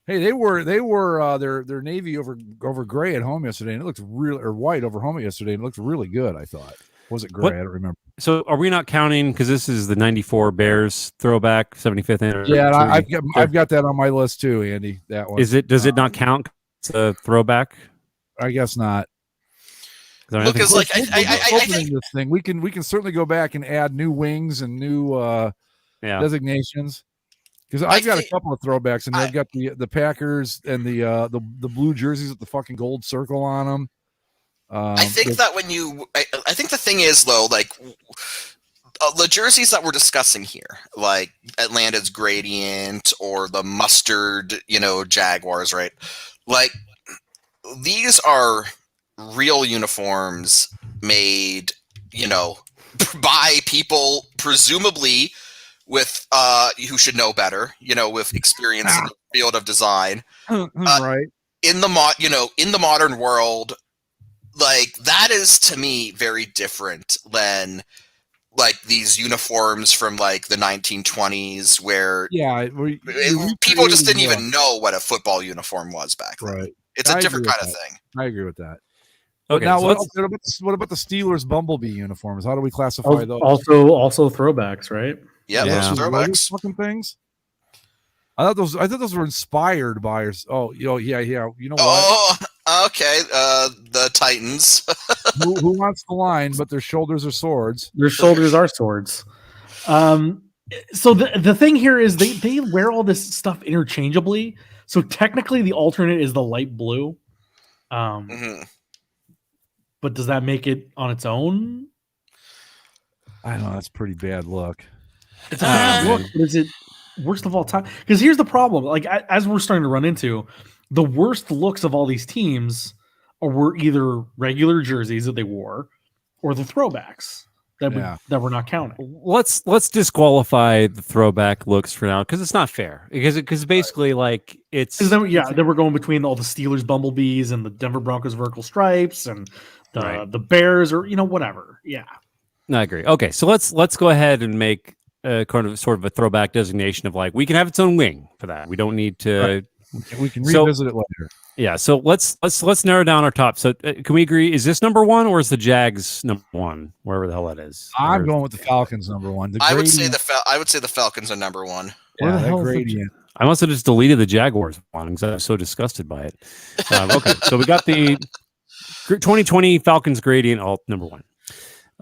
Hey, they were their navy over gray at home yesterday, and it looked really, or white over home yesterday, and it looked really good. I thought. Was it gray? What? I don't remember. So are we not counting because this is the '94 Bears throwback 75th anniversary? Yeah, I've got that on my list too, Andy. That one. Is it? Does it not count? It's a throwback. I guess not. I mean, Look, it's like I opening think this thing. We can certainly go back and add new wings and new designations. Because I've got a couple of throwbacks, and they've got the Packers and the blue jerseys with the fucking gold circle on them. I think that when I think the thing is though, like the jerseys that we're discussing here, like Atlanta's Gradient or the mustard, Jaguars, right? Like these are real uniforms made, by people presumably with who should know better, with experience in the field of design. Right. In the modern world, like that is to me very different than like these uniforms from like the 1920s where people just didn't even know what a football uniform was back then. Right. It's a different kind of thing. I agree with that. Okay, now, so what about the Steelers Bumblebee uniforms? How do we classify those? Also throwbacks, right? Yeah, Yeah. those are throwbacks. Fucking things. I thought those were inspired by. Oh, yeah. You know what? Oh, okay. The Titans. who wants the line? But their shoulders are swords. Their shoulders are swords. So the thing here is they wear all this stuff interchangeably. So technically, the alternate is the light blue. Mhm. But does that make it on its own? I don't know. That's a pretty bad look. It's a bad look. But is it worst of all time? Because here's the problem. Like as we're starting to run into, the worst looks of all these teams were either regular jerseys that they wore, or the throwbacks that we're not counting. Let's disqualify the throwback looks for now because it's not fair. Because basically like it's then we're going between all the Steelers bumblebees and the Denver Broncos vertical stripes and the Bears or whatever. Yeah. I agree. Okay, so let's go ahead and make sort of a throwback designation of like we can have its own wing for that. We don't need to. Right. We can revisit it later. Yeah. So let's narrow down our top. So can we agree? Is this number one or is the Jags number one? Wherever the hell that is. I'm going with the Falcons number one. I would say the Falcons are number one. Yeah, that gradient. I must have just deleted the Jaguars one because I was so disgusted by it. Okay, so we got the 2020 Falcons gradient alt number one.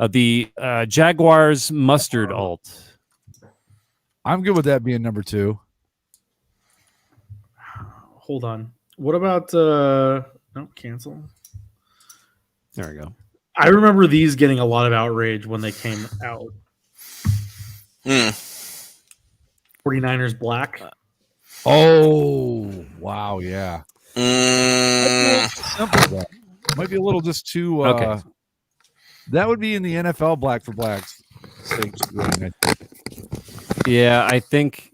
The Jaguars mustard alt. I'm good with that being number two. Hold on. What about no, cancel? There we go. I remember these getting a lot of outrage when they came out. 49ers black. Oh, wow, yeah. Simple, might be a little just too okay. That would be in the NFL black for blacks sakes. Yeah, I think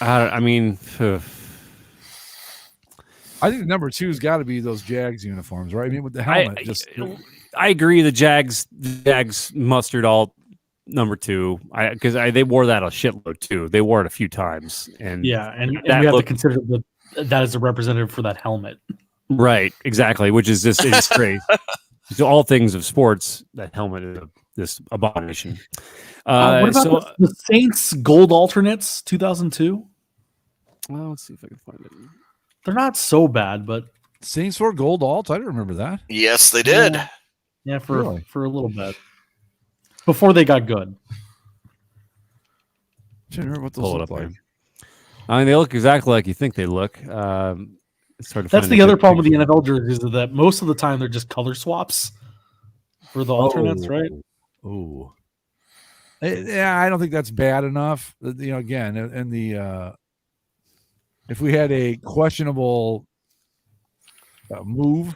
I mean I think number two's got to be those Jags uniforms, right? I mean, with the helmet. I agree. The Jags mustard alt number two, because they wore that a shitload too. They wore it a few times, and we have to consider that as a representative for that helmet, right? Exactly, which is just it's crazy. So all things of sports, that helmet is this abomination. What about the Saints gold alternates 2002? Well, let's see if I can find it. They're not so bad, but Saints wore gold alts. I don't remember that. Yes, they did. Yeah, for a little bit before they got good. I don't remember what those look like. I mean, they look exactly like you think they look. That's the other problem with the NFL jerseys is that most of the time they're just color swaps for the alternates, right? Oh, yeah, I don't think that's bad enough. Again, in the if we had a questionable move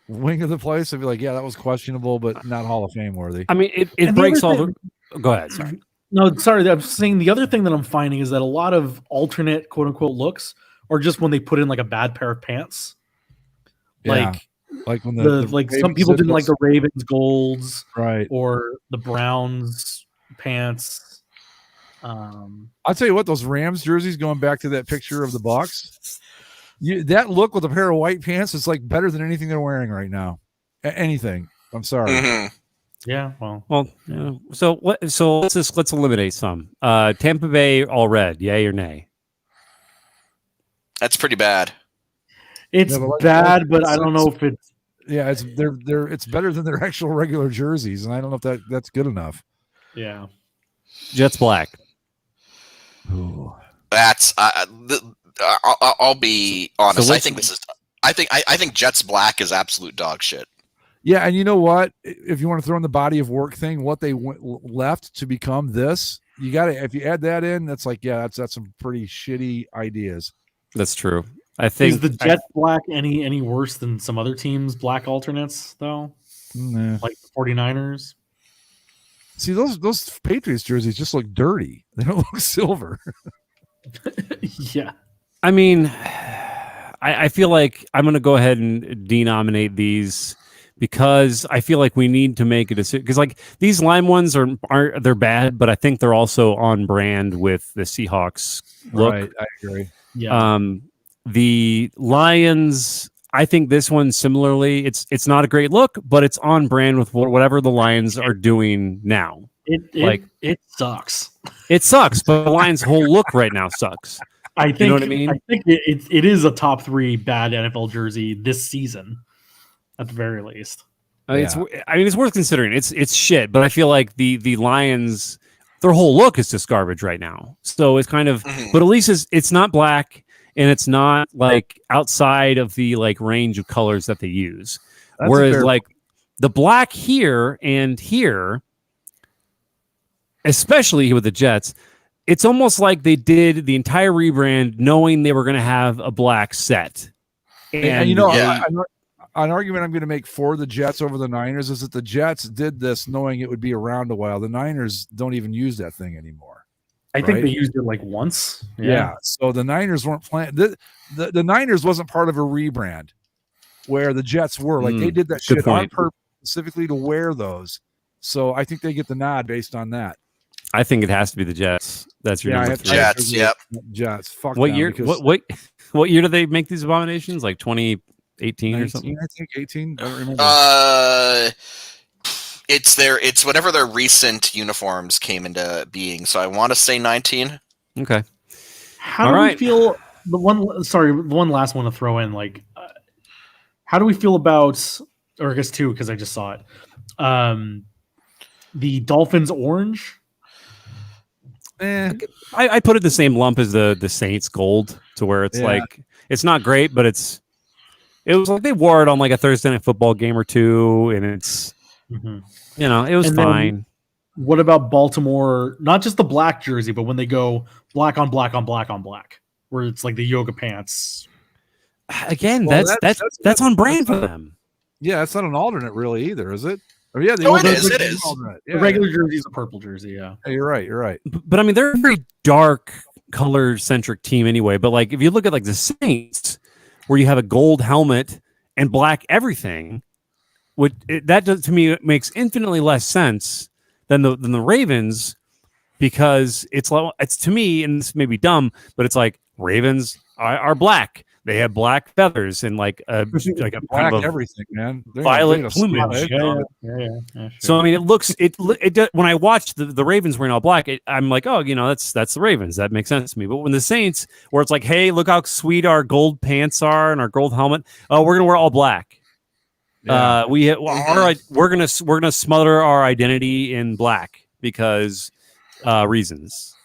wing of the place, I'd be like, yeah, that was questionable, but not Hall of Fame worthy. I mean, it breaks all the. Go ahead. Sorry. No, sorry. I'm saying the other thing that I'm finding is that a lot of alternate quote unquote looks are just when they put in like a bad pair of pants. Yeah. Like when some people didn't like the Ravens golds, right? Or the Browns pants. I'll tell you what, those Rams jerseys, going back to that picture of the Bucs, that look with a pair of white pants is like better than anything they're wearing right now. Anything. I'm sorry. Mm-hmm. Yeah. Well. Yeah. So let's eliminate some. Tampa Bay all red. Yay or nay? That's pretty bad. It's bad, but I don't know if it's. Yeah, it's better than their actual regular jerseys, and I don't know if that's good enough. Yeah. Jets black. Ooh. That's I'll be honest. I think Jets black is absolute dog shit. Yeah, and you know what? If you want to throw in the body of work thing, what they left to become this, you got to. If you add that in, that's like, yeah, that's some pretty shitty ideas. That's true. I think is the Jets black any worse than some other teams' black alternates though? Nah. Like the 49ers. See, those Patriots jerseys just look dirty. They don't look silver. Yeah. I mean, I feel like I'm going to go ahead and denominate these because I feel like we need to make a decision. Because like these lime ones aren't they're bad, but I think they're also on brand with the Seahawks look. Right, I agree. Yeah. The Lions, I think this one similarly, it's not a great look, but it's on brand with whatever the Lions are doing now. It sucks. It sucks, but the Lions' whole look right now sucks. I think, you know what I mean? I think it is a top 3 bad NFL jersey this season, at the very least. It's worth considering. It's shit, but I feel like the Lions their whole look is just garbage right now. So it's kind of, but at least it's not black and it's not like outside of the like range of colors that they use. That's Whereas like the black here and here, especially with the Jets, it's almost like they did the entire rebrand knowing they were going to have a black set. And you know, an argument I'm going to make for the Jets over the Niners is that the Jets did this knowing it would be around a while. The Niners don't even use that thing anymore. I think they used it like once. Yeah. So the Niners weren't playing. The Niners wasn't part of a rebrand where the Jets were. Like they did that shit on purpose specifically to wear those. So I think they get the nod based on that. I think it has to be the Jets. That's your number 3. Jets. Yep. Jets. Fuck. What year? What year do they make these abominations? Like 2018 or something? I think 18. I don't remember. It's whenever their recent uniforms came into being. So I want to say 19. Okay. How do we feel? The one last one to throw in. Like, how do we feel about? Or I guess 2 because I just saw it. The Dolphins orange. I put it the same lump as the Saints gold, to where it's like it's not great, but it was like they wore it on like a Thursday night football game or 2, and it's it was fine. What about Baltimore? Not just the black jersey, but when they go black on black on black on black, where it's like the yoga pants. Again, that's on brand for them. Yeah, it's not an alternate really either, is it? Or it is. The regular jersey is a purple jersey. Yeah, you're right. But I mean, they're a very dark color centric team anyway. But like, if you look at like the Saints, where you have a gold helmet and black everything, that does, to me, it makes infinitely less sense than the Ravens, because it's to me, and this may be dumb, but it's like Ravens are black. They have black feathers and like a black kind of everything, man. Violet plumage. Sure. So I mean, it does, when I watch the Ravens wearing all black, I'm like, oh, that's the Ravens. That makes sense to me. But when the Saints, where it's like, hey, look how sweet our gold pants are and our gold helmet. Oh, we're gonna wear all black. Yeah. We're gonna smother our identity in black because reasons.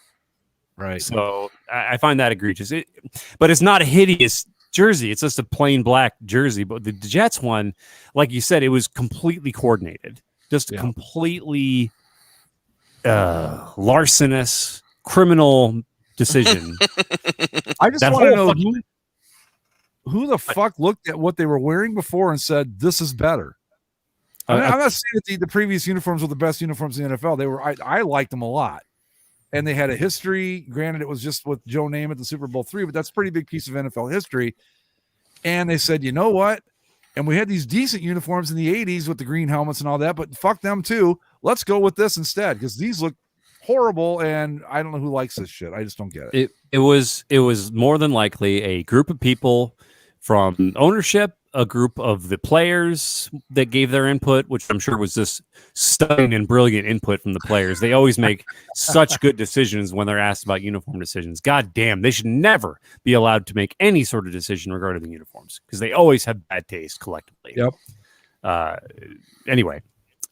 Right. So I find that egregious. But it's not a hideous jersey. It's just a plain black jersey. But the Jets one, like you said, it was completely coordinated. Just a completely larcenous criminal decision. I just want to know who the fuck looked at what they were wearing before and said, this is better. I'm not saying that the previous uniforms were the best uniforms in the NFL. I liked them a lot. And they had a history. Granted, it was just with Joe Namath the Super Bowl III, but that's a pretty big piece of NFL history. And they said, you know what? And we had these decent uniforms in the 80s with the green helmets and all that, but fuck them too. Let's go with this instead, because these look horrible, and I don't know who likes this shit. I just don't get it. It was more than likely a group of people from ownership, a group of the players that gave their input, which I'm sure was just stunning and brilliant input from the players. They always make such good decisions when they're asked about uniform decisions. God damn, they should never be allowed to make any sort of decision regarding the uniforms, because they always have bad taste collectively. Yep. Anyway,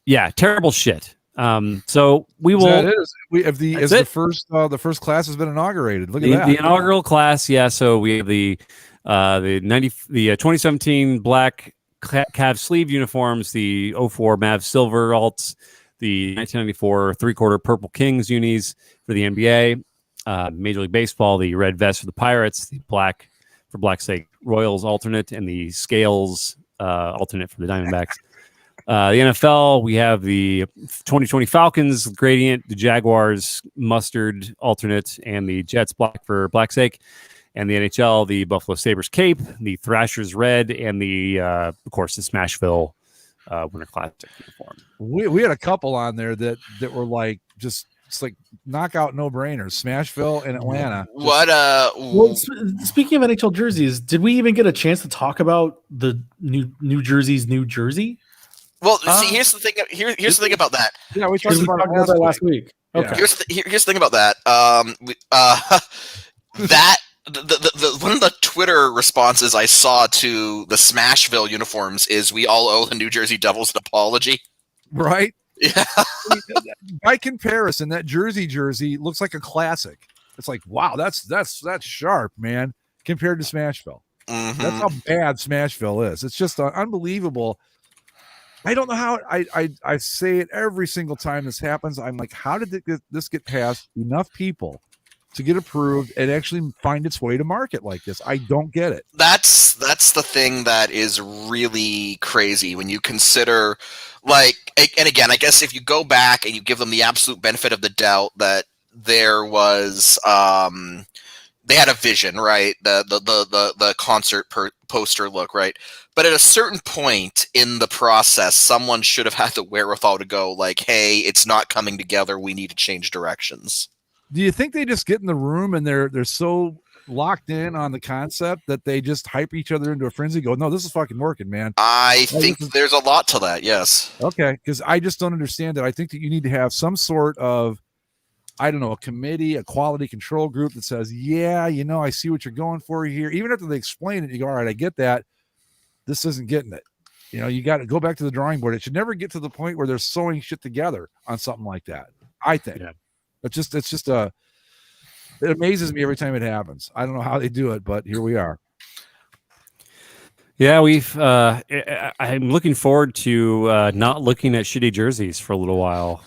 yeah, terrible shit. So we will. That is. The first class has been inaugurated. Look at that. The inaugural class. Yeah. So we have the 2017 black Cavs sleeve uniforms, the 04 Mavs silver alts, the 1994 3/4 purple Kings unis for the NBA, Major League Baseball, the red vest for the Pirates, the black for Black's sake Royals alternate, and the scales alternate for the Diamondbacks. The NFL, we have the 2020 Falcons gradient, the Jaguars mustard alternate, and the Jets black for Black's sake. And the NHL, the Buffalo Sabres cape, the Thrashers red, and of course, the Smashville Winter Classic uniform. We had a couple on there that were like it's like knockout no brainers. Smashville and Atlanta. Well, speaking of NHL jerseys, did we even get a chance to talk about the New Jersey's New Jersey? Well, see, here's the thing. Here's the thing about that. Yeah, we talked about that last week. Okay. Here's the thing about that. That. The one of the Twitter responses I saw to the Smashville uniforms is, "We all owe the New Jersey Devils an apology." Right? Yeah. By comparison, that jersey looks like a classic. It's like, wow, that's sharp, man, compared to Smashville. Mhm. That's how bad Smashville is. It's just unbelievable. I don't know how I say it every single time this happens. I'm like, how did this get past enough people to get approved and actually find its way to market like this? I don't get it. That's the thing that is really crazy when you consider, like, and again, I guess if you go back and you give them the absolute benefit of the doubt that there was they had a vision, right? The concert poster look, right? But at a certain point in the process, someone should have had the wherewithal to go like, hey, it's not coming together, we need to change directions. Do you think they just get in the room and they're so locked in on the concept that they just hype each other into a frenzy? Go, no, this is fucking working, man. I think there's a lot to that. Yes. Okay, because I just don't understand it. I think that you need to have some sort of, I don't know, a committee, a quality control group that says, yeah, I see what you're going for here. Even after they explain it, you go, all right, I get that. This isn't getting it. You got to go back to the drawing board. It should never get to the point where they're sewing shit together on something like that, I think. Yeah. It's just it amazes me every time it happens. I don't know how they do it, but here we are. Yeah, I'm looking forward to not looking at shitty jerseys for a little while.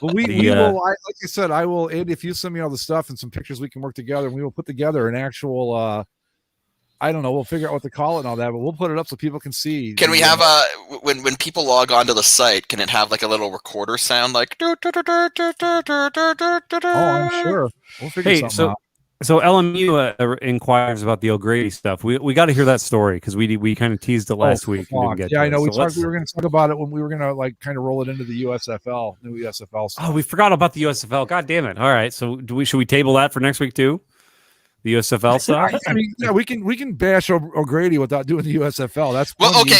Well, we will, like I said, I will, Andy, if you send me all the stuff and some pictures, we can work together and we will put together an actual, I don't know, we'll figure out what to call it and all that, but we'll put it up so people can see. Can we have when people log onto the site, can it have like a little recorder sound like? Oh, I'm sure. We'll figure something out. So LMU inquires about the O'Grady stuff. We got to hear that story because we kind of teased it last week. And didn't get I know. We were going to talk about it when we were going to like kind of roll it into the USFL, new USFL stuff. Oh, we forgot about the USFL. God damn it! All right, so should we table that for next week too? The USFL stuff. I mean, yeah, we can bash O'Grady without doing the USFL. That's well, okay.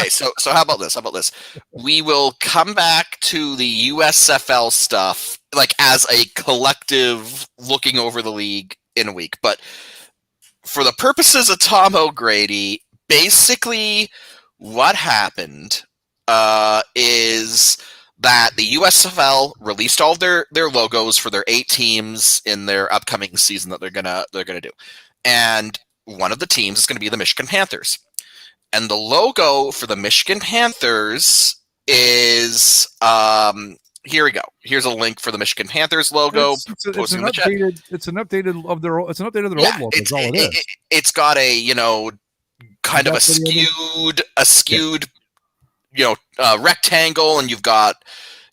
So how about this? How about this? We will come back to the USFL stuff like as a collective looking over the league in a week. But for the purposes of Tom O'Grady, basically what happened is that the USFL released all their logos for their 8 teams in their upcoming season that they're gonna do, and one of the teams is going to be the Michigan Panthers, and the logo for the Michigan Panthers is here we go. Here's a link for the Michigan Panthers logo. It's an updated of their old logo. That's all it is. It's got a kind of a skewed rectangle, and you've got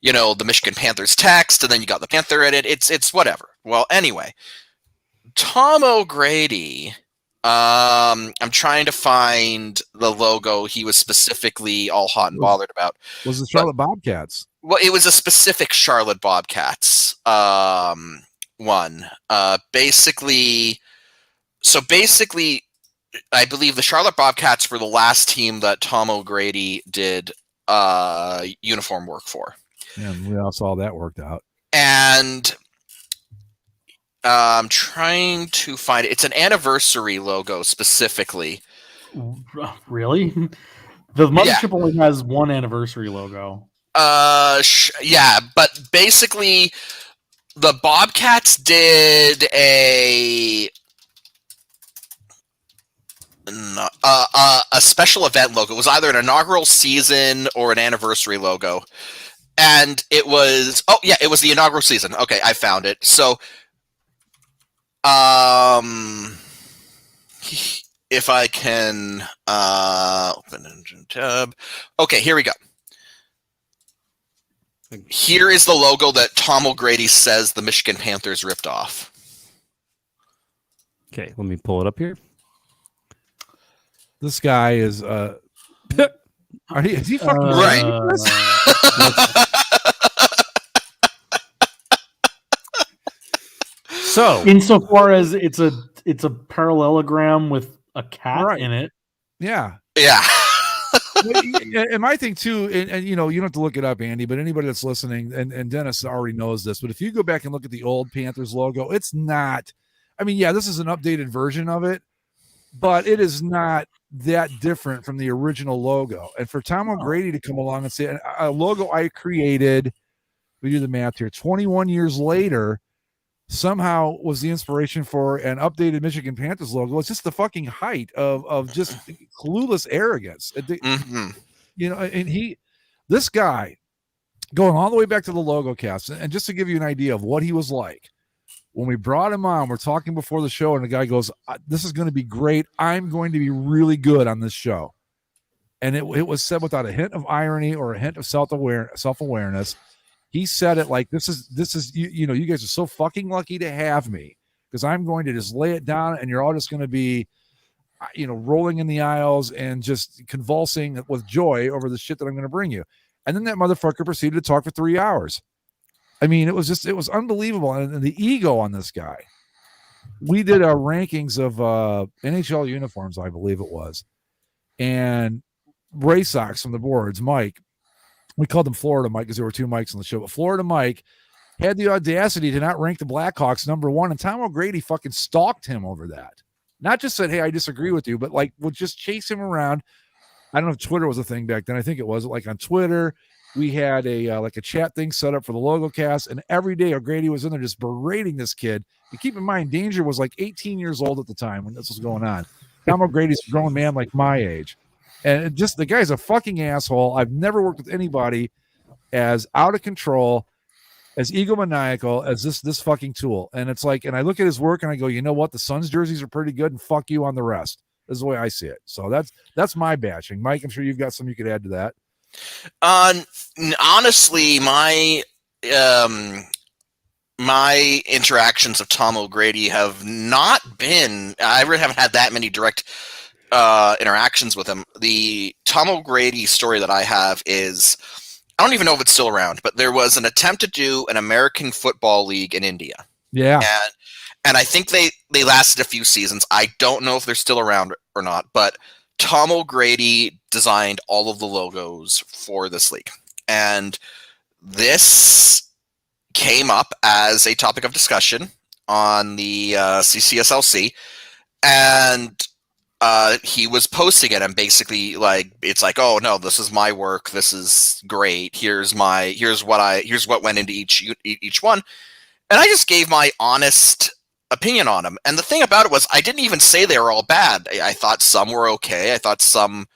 the Michigan Panthers text, and then you got the Panther in it. It's whatever. Well, anyway, Tom O'Grady. I'm trying to find the logo he was specifically all hot and bothered about. Was the Charlotte Bobcats? Well, it was a specific Charlotte Bobcats one. Basically, I believe the Charlotte Bobcats were the last team that Tom O'Grady did uniform work for. Yeah, we all saw that worked out. And I'm trying to find it. It's an anniversary logo specifically. Really? The mothership only has one anniversary logo. Yeah, but basically the Bobcats did a special event logo. It was either an inaugural season or an anniversary logo, and it was it was the inaugural season. Okay, I found it. So if I can open engine tab. Okay, here we go. Here is the logo that Tom O'Grady says the Michigan Panthers ripped off. Okay, let me pull it up here. This guy is is he fucking right? So, insofar as it's a parallelogram with a cat in it. Yeah. Yeah. And my thing too, and you don't have to look it up, Andy, but anybody that's listening, and Dennis already knows this, but if you go back and look at the old Panthers logo, it's not, I mean, yeah, this is an updated version of it, but it is not that different from the original logo. And for Tom O'Grady to come along and say a logo I created, we do the math here, 21 years later, somehow was the inspiration for an updated Michigan Panthers logo. It's just the fucking height of just clueless arrogance. You know, and this guy, going all the way back to the logo cast, and just to give you an idea of what he was like, when we brought him on, we're talking before the show, and the guy goes, "This is going to be great. I'm going to be really good on this show." And it was said without a hint of irony or a hint of self-awareness. He said it like, this is you know, you guys are so fucking lucky to have me, because I'm going to just lay it down and you're all just going to be, you know, rolling in the aisles and just convulsing with joy over the shit that I'm going to bring you. And then that motherfucker proceeded to talk for 3 hours. I mean, it was unbelievable. And the ego on this guy. We did our rankings of NHL uniforms, I believe it was. And Ray Sox from the boards, Mike, we called him Florida Mike because there were two Mikes on the show, but Florida Mike had the audacity to not rank the Blackhawks number one. And Tom O'Grady fucking stalked him over that. Not just said, "Hey, I disagree with you," but like would just chase him around. I don't know if Twitter was a thing back then. I think it was. Like on Twitter, we had a like a chat thing set up for the logo cast, and every day O'Grady was in there just berating this kid. And keep in mind, Danger was like 18 years old at the time when this was going on. Tom O'Grady's a grown man like my age, and just the guy's a fucking asshole. I've never worked with anybody as out of control, as egomaniacal as this fucking tool. And it's like, and I look at his work and I go, you know what? The Suns jerseys are pretty good, and fuck you on the rest. This is the way I see it. So that's my bashing. Mike, I'm sure you've got some you could add to that. Honestly, my interactions of Tom O'Grady have not been, I really haven't had that many direct interactions with him. The Tom O'Grady story that I have is, I don't even know if it's still around, but there was an attempt to do an American Football League in India. Yeah. And I think they lasted a few seasons. I don't know if they're still around or not, but Tom O'Grady designed all of the logos for this league. And this came up as a topic of discussion on the CCSLC. And he was posting it, and basically like, it's like, "Oh no, this is my work. This is great. Here's what went into each one." And I just gave my honest opinion on them. And the thing about it was, I didn't even say they were all bad. I thought some were okay. I thought some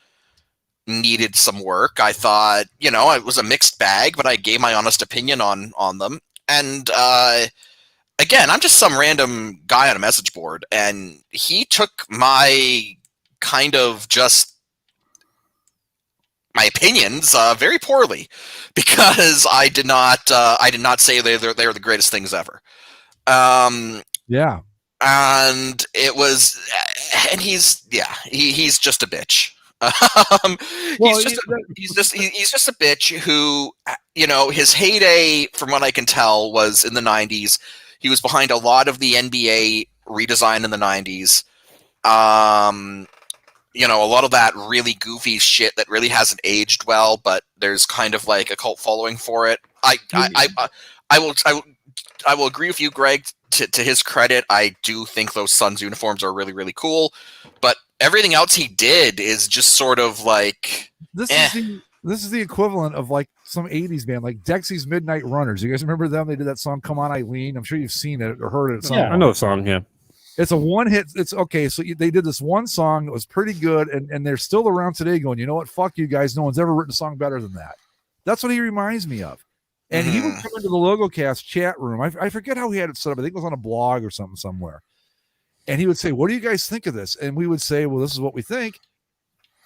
needed some work. I thought, you know, it was a mixed bag, but I gave my honest opinion on them. And again, I'm just some random guy on a message board, and he took my kind of just my opinions very poorly, because I did not say they're the greatest things ever. Yeah. And it was, and he's just a bitch. He's just a bitch who, you know, his heyday, from what I can tell, was in the 90s. He was behind a lot of the NBA redesign in the 90s. You know, a lot of that really goofy shit that really hasn't aged well, but there's kind of like a cult following for it. I will agree with you, Greg. To his credit, I do think those Suns uniforms are really, really cool. But everything else he did is just sort of like, this is the equivalent of like some 80s band, like Dexy's Midnight Runners. You guys remember them? They did that song "Come On Eileen." I'm sure you've seen it or heard it. Yeah, I know the song. Yeah, it's a one hit. It's okay. So they did this one song that was pretty good, and they're still around today going, you know what? Fuck you guys. No one's ever written a song better than that. That's what he reminds me of. And he would come into the LogoCast chat room. I forget how he had it set up. I think it was on a blog or something somewhere. And he would say, "What do you guys think of this?" And we would say, "Well, this is what we think."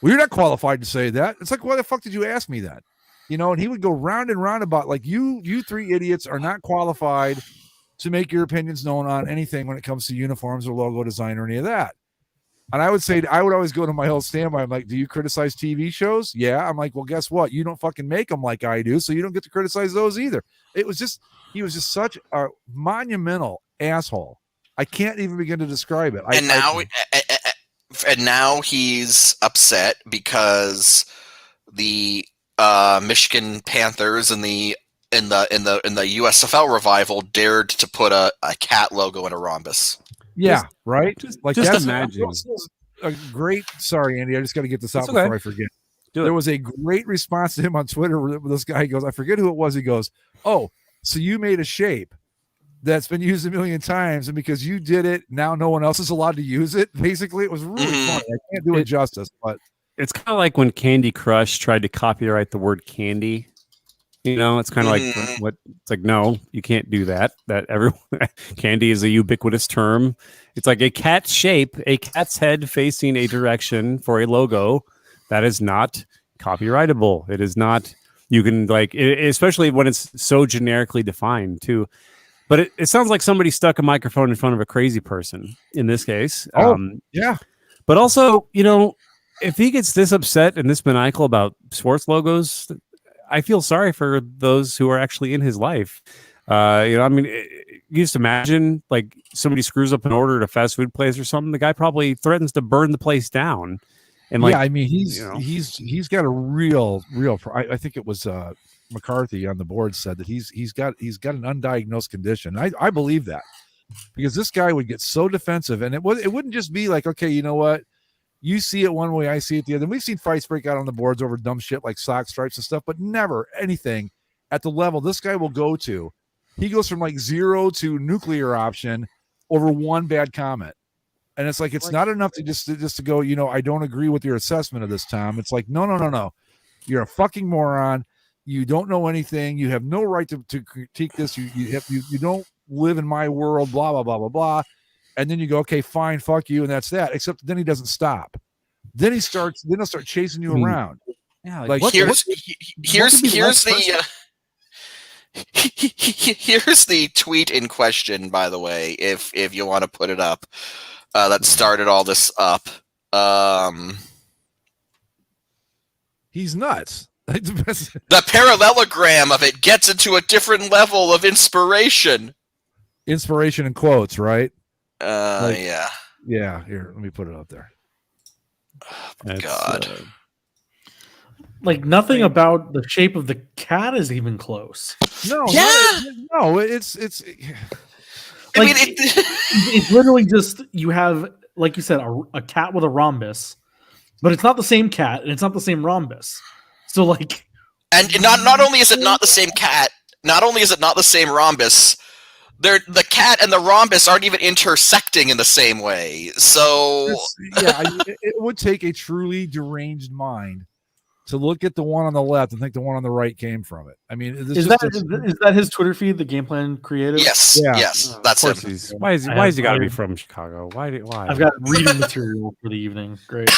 "Well, you're not qualified to say that." It's like, why the fuck did you ask me that? You know, and he would go round and round about like, you three idiots are not qualified to make your opinions known on anything when it comes to uniforms or logo design or any of that. And I would say, I would always go to my old standby. I'm like, "Do you criticize TV shows?" "Yeah." I'm like, "Well, guess what? You don't fucking make them like I do, so you don't get to criticize those either." He was just such a monumental asshole. I can't even begin to describe it. And now he's upset because the Michigan Panthers and the in the USFL revival dared to put a cat logo in a rhombus. Yeah, right. Just Like just that's imagine. a great. Sorry, Andy. I just got to get this out That's okay. before I forget. Do it. There was a great response to him on Twitter where this guy goes, I forget who it was. He goes, "Oh, so you made a shape that's been used a million times, and because you did it, now no one else is allowed to use it." Basically, it was really funny. I can't do it justice, but it's kind of like when Candy Crush tried to copyright the word candy. You know, it's kind of like what it's like. No, you can't do that. That everyone candy is a ubiquitous term. It's like a cat shape, a cat's head facing a direction for a logo. That is not copyrightable. It is not. You can especially when it's so generically defined too. But it sounds like somebody stuck a microphone in front of a crazy person in this case. Yeah. But also, if he gets this upset and this maniacal about sports logos, I feel sorry for those who are actually in his life. You just imagine like somebody screws up an order at a fast food place or something. The guy probably threatens to burn the place down. And he's got a real. I think it was McCarthy on the board said that he's got an undiagnosed condition. I believe that because this guy would get so defensive, and it wouldn't just be like, okay, you know what, you see it one way, I see it the other. And we've seen fights break out on the boards over dumb shit like sock stripes and stuff, but never anything at the level this guy will go to. He goes from like 0 to nuclear option over one bad comment. And it's like, it's not enough to just to go, I don't agree with your assessment of this, Tom. It's like, no. You're a fucking moron. You don't know anything. You have no right to critique this. You don't live in my world, blah, blah, blah, blah, blah. And then you go, okay, fine, fuck you. And that's that. Except then he doesn't stop. Then he'll start chasing you around. Yeah. Here's the tweet in question, by the way, if you want to put it up. That started all this up. He's nuts. The parallelogram of it gets into a different level of inspiration. Inspiration in quotes, right? Yeah. Yeah, here, let me put it up there. Oh, my God. Like nothing about the shape of the cat is even close. No, it's like, it's literally just you have, like you said, a cat with a rhombus, but it's not the same cat and it's not the same rhombus. So like, and not only is it not the same cat, not only is it not the same rhombus, the cat and the rhombus aren't even intersecting in the same way. So it would take a truly deranged mind to look at the one on the left and think the one on the right came from it. I mean, is that his Twitter feed, the Game Plan Creative? Yes, yes, that's him. Why is he got to be from Chicago? Why? I've got reading material for the evening. Great.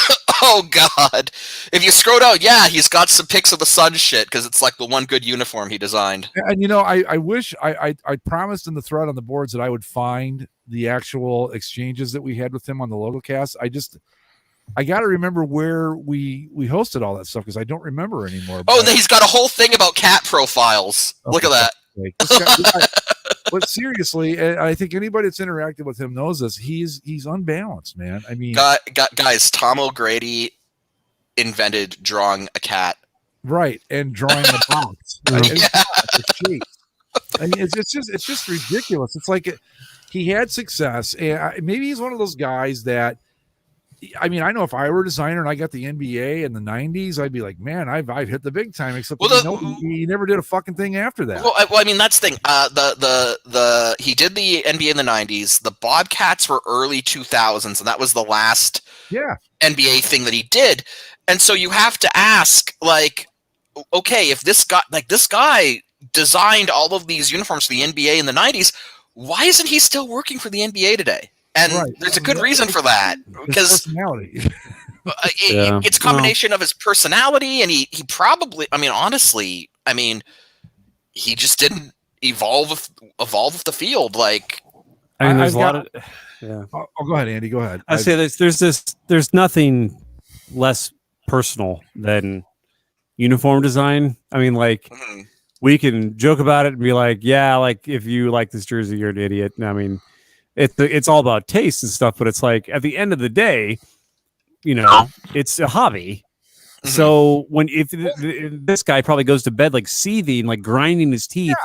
Oh God! If you scroll down, he's got some pics of the sun shit because it's like the one good uniform he designed. And I wish I promised in the thread on the boards that I would find the actual exchanges that we had with him on the LogoCast. I got to remember where we hosted all that stuff because I don't remember anymore. Oh, and then he's got a whole thing about cat profiles. Look at that. But seriously, I think anybody that's interacted with him knows this. He's unbalanced, man. I mean, guys, Tom O'Grady invented drawing a cat, right, and drawing a box. I mean, it's just ridiculous. It's like he had success, and maybe he's one of those guys that. I mean, I know if I were a designer and I got the NBA in the 90s, I'd be like, man, I've hit the big time. Except he never did a fucking thing after that. Well, I mean, that's the thing. He did the NBA in the 90s. The Bobcats were early 2000s, and that was the last NBA thing that he did. And so you have to ask, like, okay, if this guy designed all of these uniforms for the NBA in the 90s, why isn't he still working for the NBA today? And there's a good reason for that because it's a combination of his personality, and he probably, I mean, honestly, he just didn't evolve with the field. Like, I mean, there's a lot of. Yeah. Oh, go ahead, Andy. Go ahead. I say there's nothing less personal than uniform design. I mean, like. Mm-hmm. We can joke about it and be like, yeah, like if you like this jersey, you're an idiot. I mean. It's all about taste and stuff, but it's like at the end of the day, it's a hobby. So if this guy probably goes to bed like seething, like grinding his teeth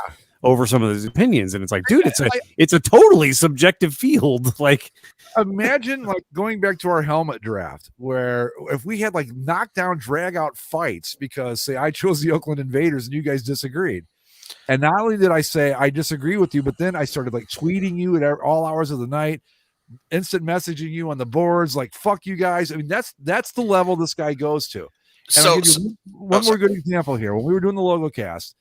over some of his opinions, and it's like, dude, it's a totally subjective field. Like, imagine like going back to our helmet draft, where if we had like knockdown, drag out fights because say I chose the Oakland Invaders and you guys disagreed. And not only did I say I disagree with you, but then I started like tweeting you at all hours of the night, instant messaging you on the boards, like fuck you guys. I mean, that's the level this guy goes to. And I'll give you one more good example here. When we were doing the logo cast,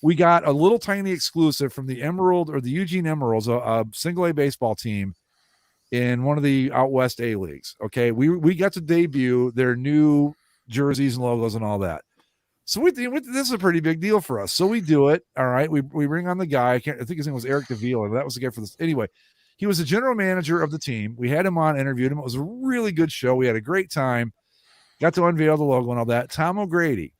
we got a little tiny exclusive from the Emerald or the Eugene Emeralds, a single A baseball team in one of the out west A leagues. Okay, we got to debut their new jerseys and logos and all that. So this is a pretty big deal for us. So we do it. All right, we bring on the guy. I think his name was Eric DeVille. That was the guy for this. Anyway, he was the general manager of the team. We had him on, interviewed him. It was a really good show. We had a great time. Got to unveil the logo and all that. Tom O'Grady,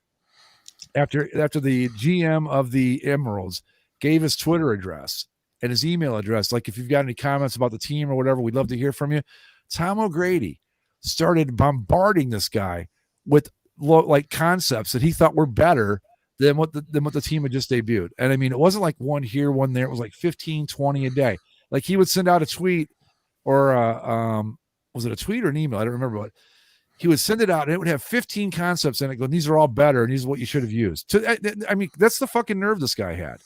after the GM of the Emeralds, gave his Twitter address and his email address. Like, if you've got any comments about the team or whatever, we'd love to hear from you. Tom O'Grady started bombarding this guy with like concepts that he thought were better than what the team had just debuted. And I mean, it wasn't like one here, one there. It was like 15, 20 a day. Like, he would send out a tweet or was it a tweet or an email? I don't remember what. He would send it out and it would have 15 concepts in it going, these are all better and these are what you should have used. I mean, that's the fucking nerve this guy had.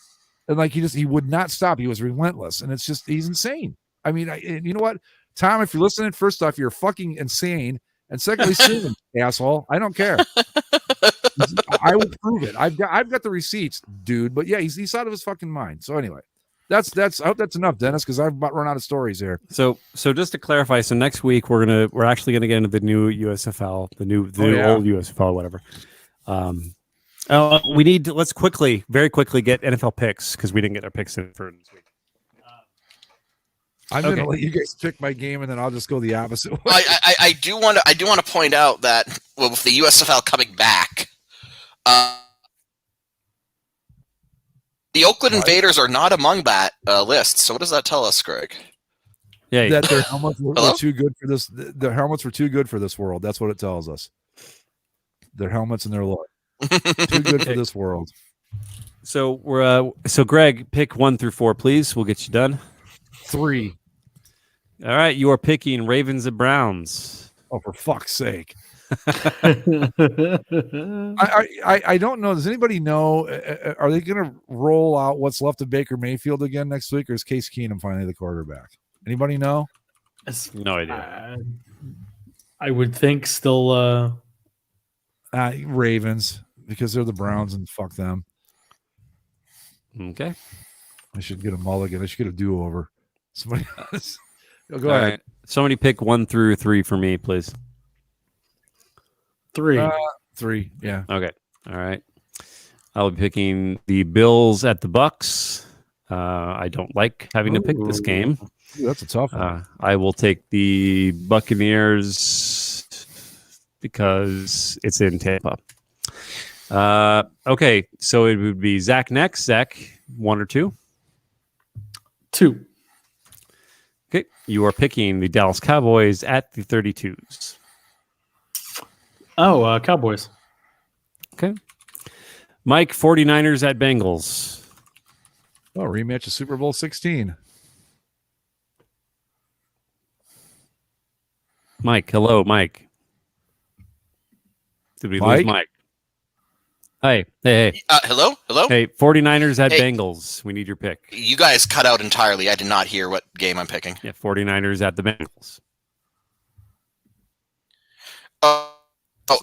And like, he would not stop. He was relentless. And it's just, he's insane. I mean, you know what, Tom, if you're listening, first off, you're fucking insane. And secondly, sue him, asshole. I don't care. I will prove it. I've got the receipts, dude. But yeah, he's out of his fucking mind. So anyway, I hope that's enough, Dennis, because I've about run out of stories here. So just to clarify, so next week we're actually gonna get into the new USFL, the old USFL, whatever. Let's very quickly get NFL picks because we didn't get our picks in for this week. I'm gonna let you guys pick my game, and then I'll just go the opposite way. I do want to point out that with the USFL coming back, the Oakland Invaders are not among that list. So what does that tell us, Greg? Yeah, that their helmets were too good for this. Their helmets were too good for this world. That's what it tells us. Their helmets and their look too good for this world. So so Greg, pick 1 through 4, please. We'll get you done. 3. All right, you are picking Ravens and Browns. Oh, for fuck's sake! I don't know. Does anybody know? Are they going to roll out what's left of Baker Mayfield again next week, or is Case Keenum finally the quarterback? Anybody know? No idea. I would think still Ravens, because they're the Browns and fuck them. Okay. I should get a mulligan. I should get a do-over. Somebody else. Go All ahead. right. Somebody pick 1 through 3 for me, please. 3. 3. Yeah. Okay. All right. I'll be picking the Bills at the Bucks. I don't like having to pick this game. Ooh, that's a tough one. I will take the Buccaneers because it's in Tampa. Okay. So it would be Zach next. Zach, 1 or 2? 2. Okay. You are picking the Dallas Cowboys at the 32s. Oh, Cowboys. Okay. Mike, 49ers at Bengals. Oh, rematch of Super Bowl 16. Mike, hello, Mike. Did we lose Mike? Hey. Hello? Hey, 49ers at Hey. Bengals. We need your pick. You guys cut out entirely. I did not hear what game I'm picking. Yeah, 49ers at the Bengals.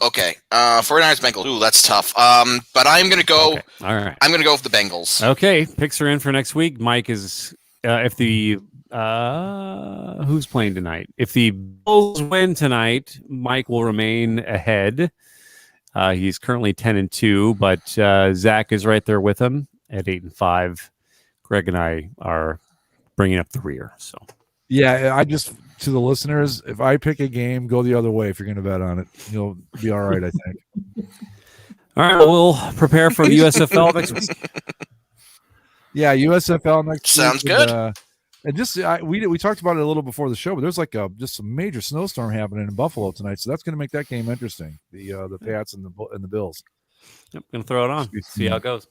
Okay. 49ers Bengals. Ooh, that's tough. But I'm gonna go. Okay. All right. I'm gonna go with the Bengals. Okay, picks are in for next week. Mike is if the who's playing tonight? If the Bulls win tonight, Mike will remain ahead. He's currently 10-2, but Zach is right there with him at 8-5. Greg and I are bringing up the rear. So yeah, I just to the listeners, if I pick a game, go the other way. If you're going to bet on it, you'll be all right. I think. All right, we'll prepare for the USFL next week. Yeah, USFL next Sounds week. good. And just we talked about it a little before the show, but there's like just a major snowstorm happening in Buffalo tonight, so that's going to make that game interesting. The Pats and the Bills. Yep, gonna throw it on. See how it goes.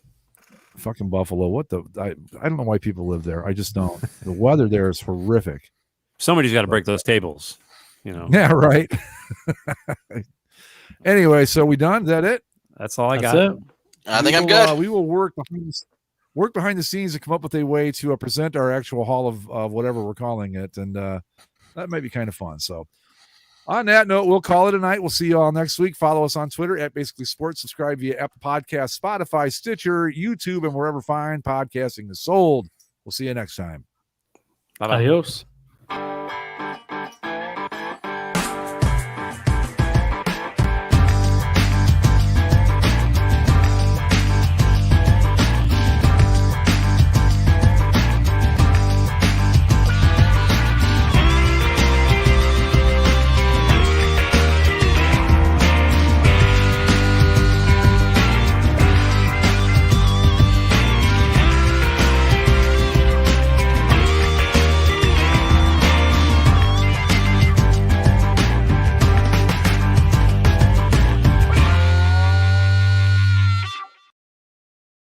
Fucking Buffalo. What the? I don't know why people live there. I just don't. The weather there is horrific. Somebody's got to break those tables. You know. Yeah, right. Anyway, so we done? Is that it? That's all I That's got. it. I think I'm good. We will work behind the scenes to come up with a way to present our actual Hall of whatever we're calling it, and that might be kind of fun. So, on that note, we'll call it a night. We'll see you all next week. Follow us on Twitter at Basically Sports. Subscribe via Apple Podcasts, Spotify, Stitcher, YouTube, and wherever fine podcasting is sold. We'll see you next time. Bye-bye. Adios.